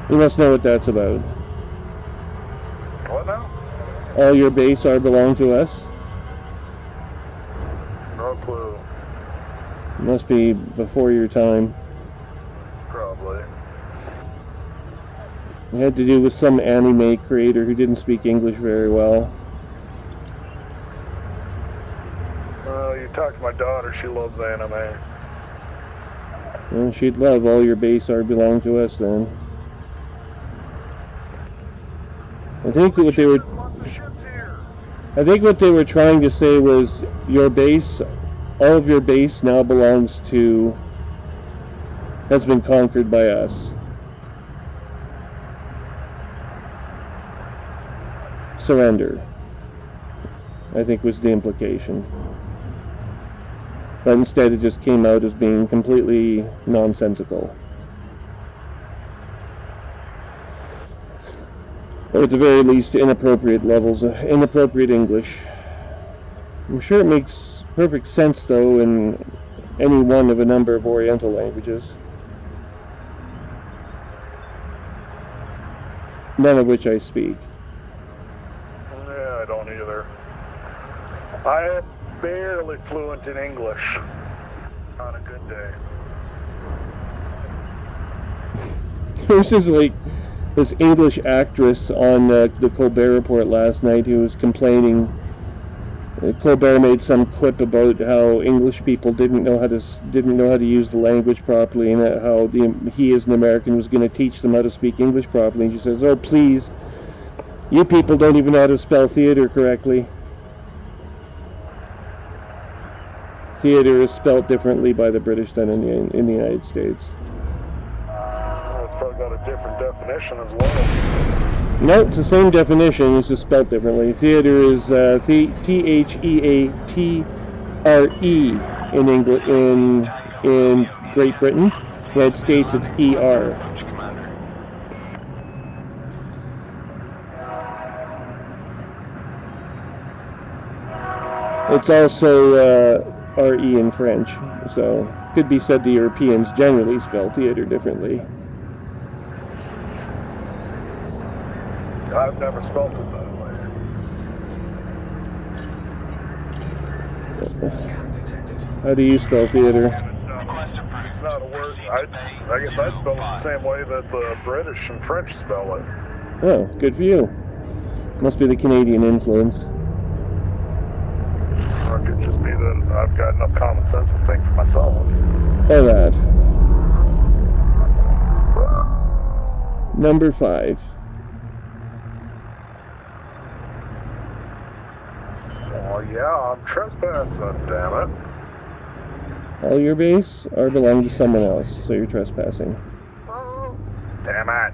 You must know what that's about. What now? All your base belong to us. No clue. Must be before your time. Probably. It had to do with some anime creator who didn't speak English very well. Well, you talk to my daughter, she loves anime. Well, she'd love all your base belong to us then. I think what they were trying to say was your base, all of your base now has been conquered by us. Surrender, I think, was the implication. But instead it just came out as being completely nonsensical. Or at the very least, inappropriate levels of inappropriate English. I'm sure it makes perfect sense, though, in any one of a number of Oriental languages. None of which I speak. Yeah, I don't either. I am barely fluent in English on a good day. There's just like this English actress on the Colbert Report last night who was complaining. Colbert made some quip about how English people didn't know how to use the language properly, and how he as an American was going to teach them how to speak English properly. And she says, "Oh, please, you people don't even know how to spell theater correctly. Theater is spelled differently by the British than in the United States." It's probably got a different definition as well. No, it's the same definition, it's just spelled differently. Theater is T-H-E-A-T-R-E in England, in Great Britain. United States, it's E-R. It's also R-E in French, so could be said the Europeans generally spell theater differently. I've never spelled it that way. Scan detected. How do you spell theater? It's not a word. I guess I spell it the same way that the British and French spell it. Oh, good for you. Must be the Canadian influence. Or it could just be that I've got enough common sense to think for myself. Or that. Number 5. Oh yeah, I'm trespassing, damn it. All your base or belong to someone else, so you're trespassing. Damn it.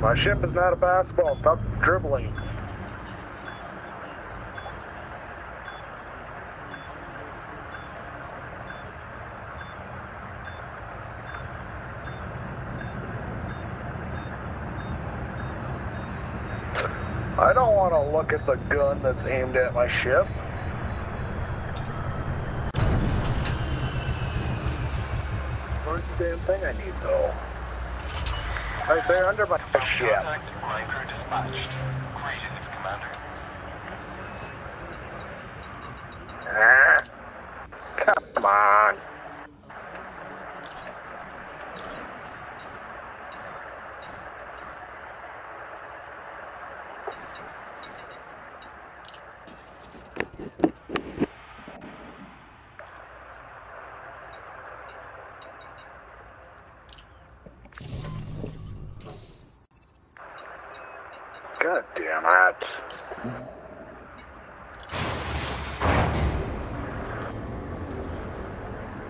My ship is not a basketball, stop dribbling. I don't want to look at the gun that's aimed at my ship. Where's the damn thing I need, though? Right there under my ship. Contact, Riker dispatched. Greetings, Commander. Come on. God damn it.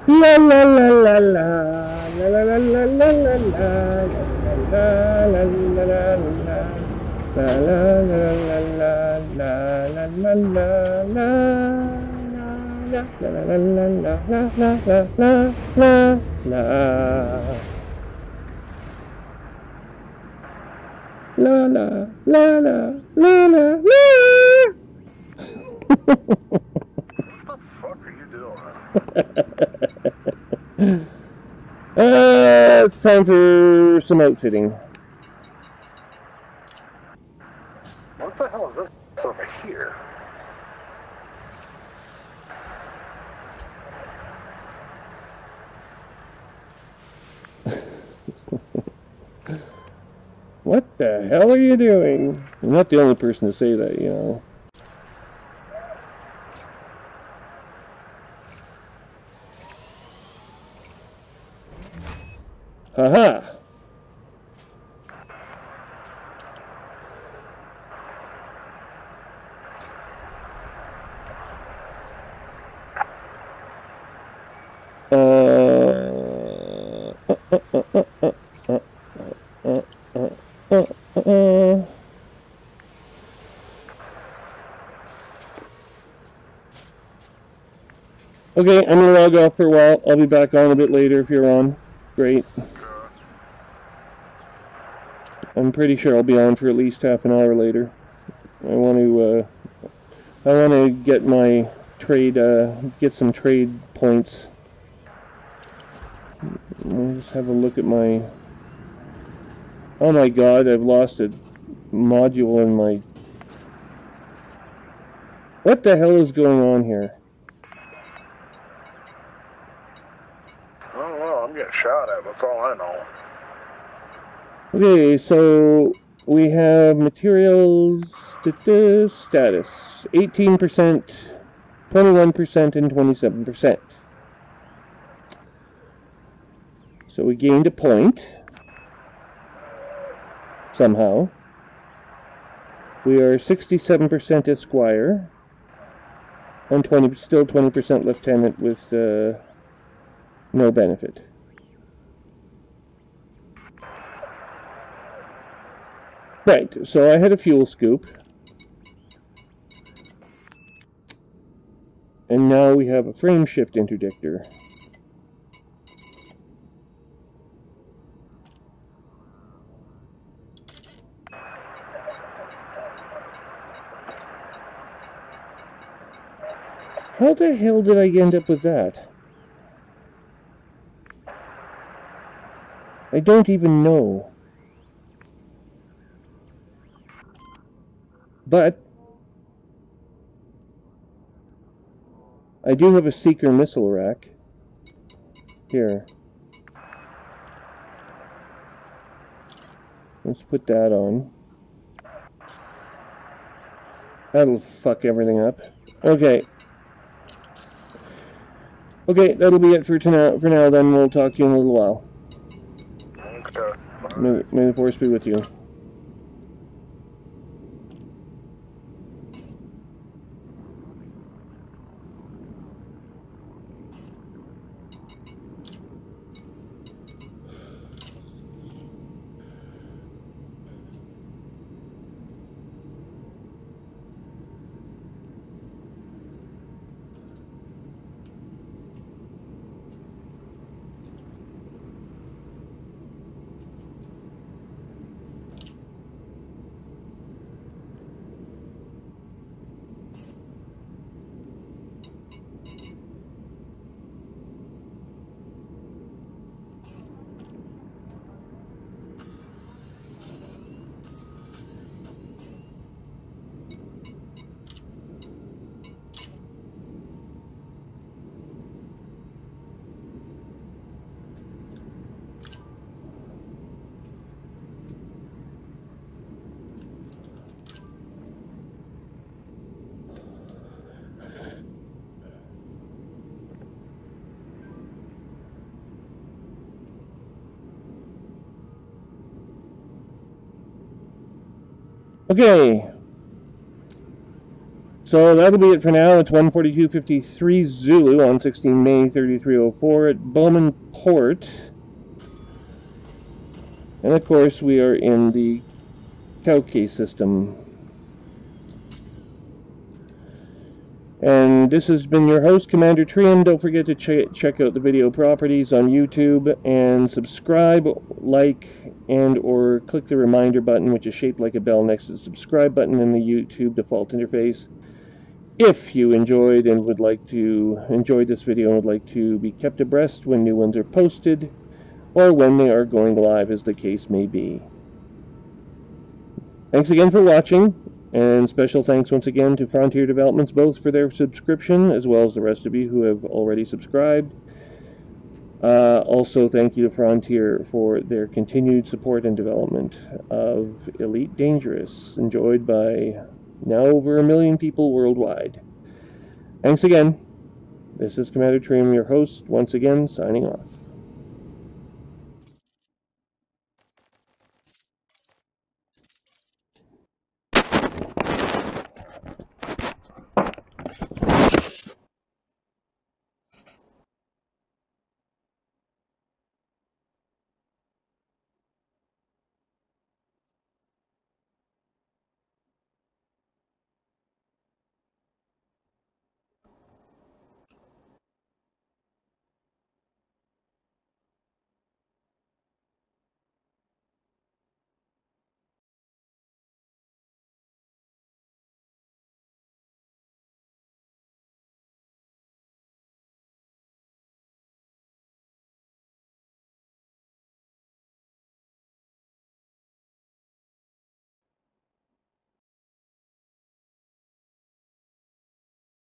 La la la la la la la la la la la la la la la. What the fuck are you doing? It's time for some outfitting. What the hell is this over here? What the hell are you doing? I'm not the only person to say that, you know. Haha! Okay, I'm going to log off for a while. I'll be back on a bit later if you're on. Great. I'm pretty sure I'll be on for at least half an hour later. I want to get my trade, get some trade points. Let me just have a look at my... Oh my god, I've lost a module in my... What the hell is going on here? I don't know, I'm getting shot at, that's all I know. Okay, so we have materials status 18%, 21%, and 27%. So we gained a point somehow. We are 67% Esquire and still 20% Lieutenant with no benefit. Right, so I had a fuel scoop. And now we have a frame shift interdictor. How the hell did I end up with that? I don't even know. But I do have a Seeker missile rack. Here. Let's put that on. That'll fuck everything up. Okay. Okay, that'll be it for now then. We'll talk to you in a little while. Okay. May the force be with you. Okay, so that'll be it for now. It's 1:42:53 Zulu on 16 May 3304 at Bowman Port. And of course we are in the Kauke system. And this has been your host, Commander Trium. Don't forget to check out the video properties on YouTube and subscribe, like, and or click the reminder button, which is shaped like a bell next to the subscribe button in the YouTube default interface. If you enjoyed this video and would like to be kept abreast when new ones are posted, or when they are going live, as the case may be. Thanks again for watching. And special thanks once again to Frontier Developments, both for their subscription, as well as the rest of you who have already subscribed. Also, thank you to Frontier for their continued support and development of Elite Dangerous, enjoyed by now over 1 million people worldwide. Thanks again. This is Commander Trium, your host, once again, signing off.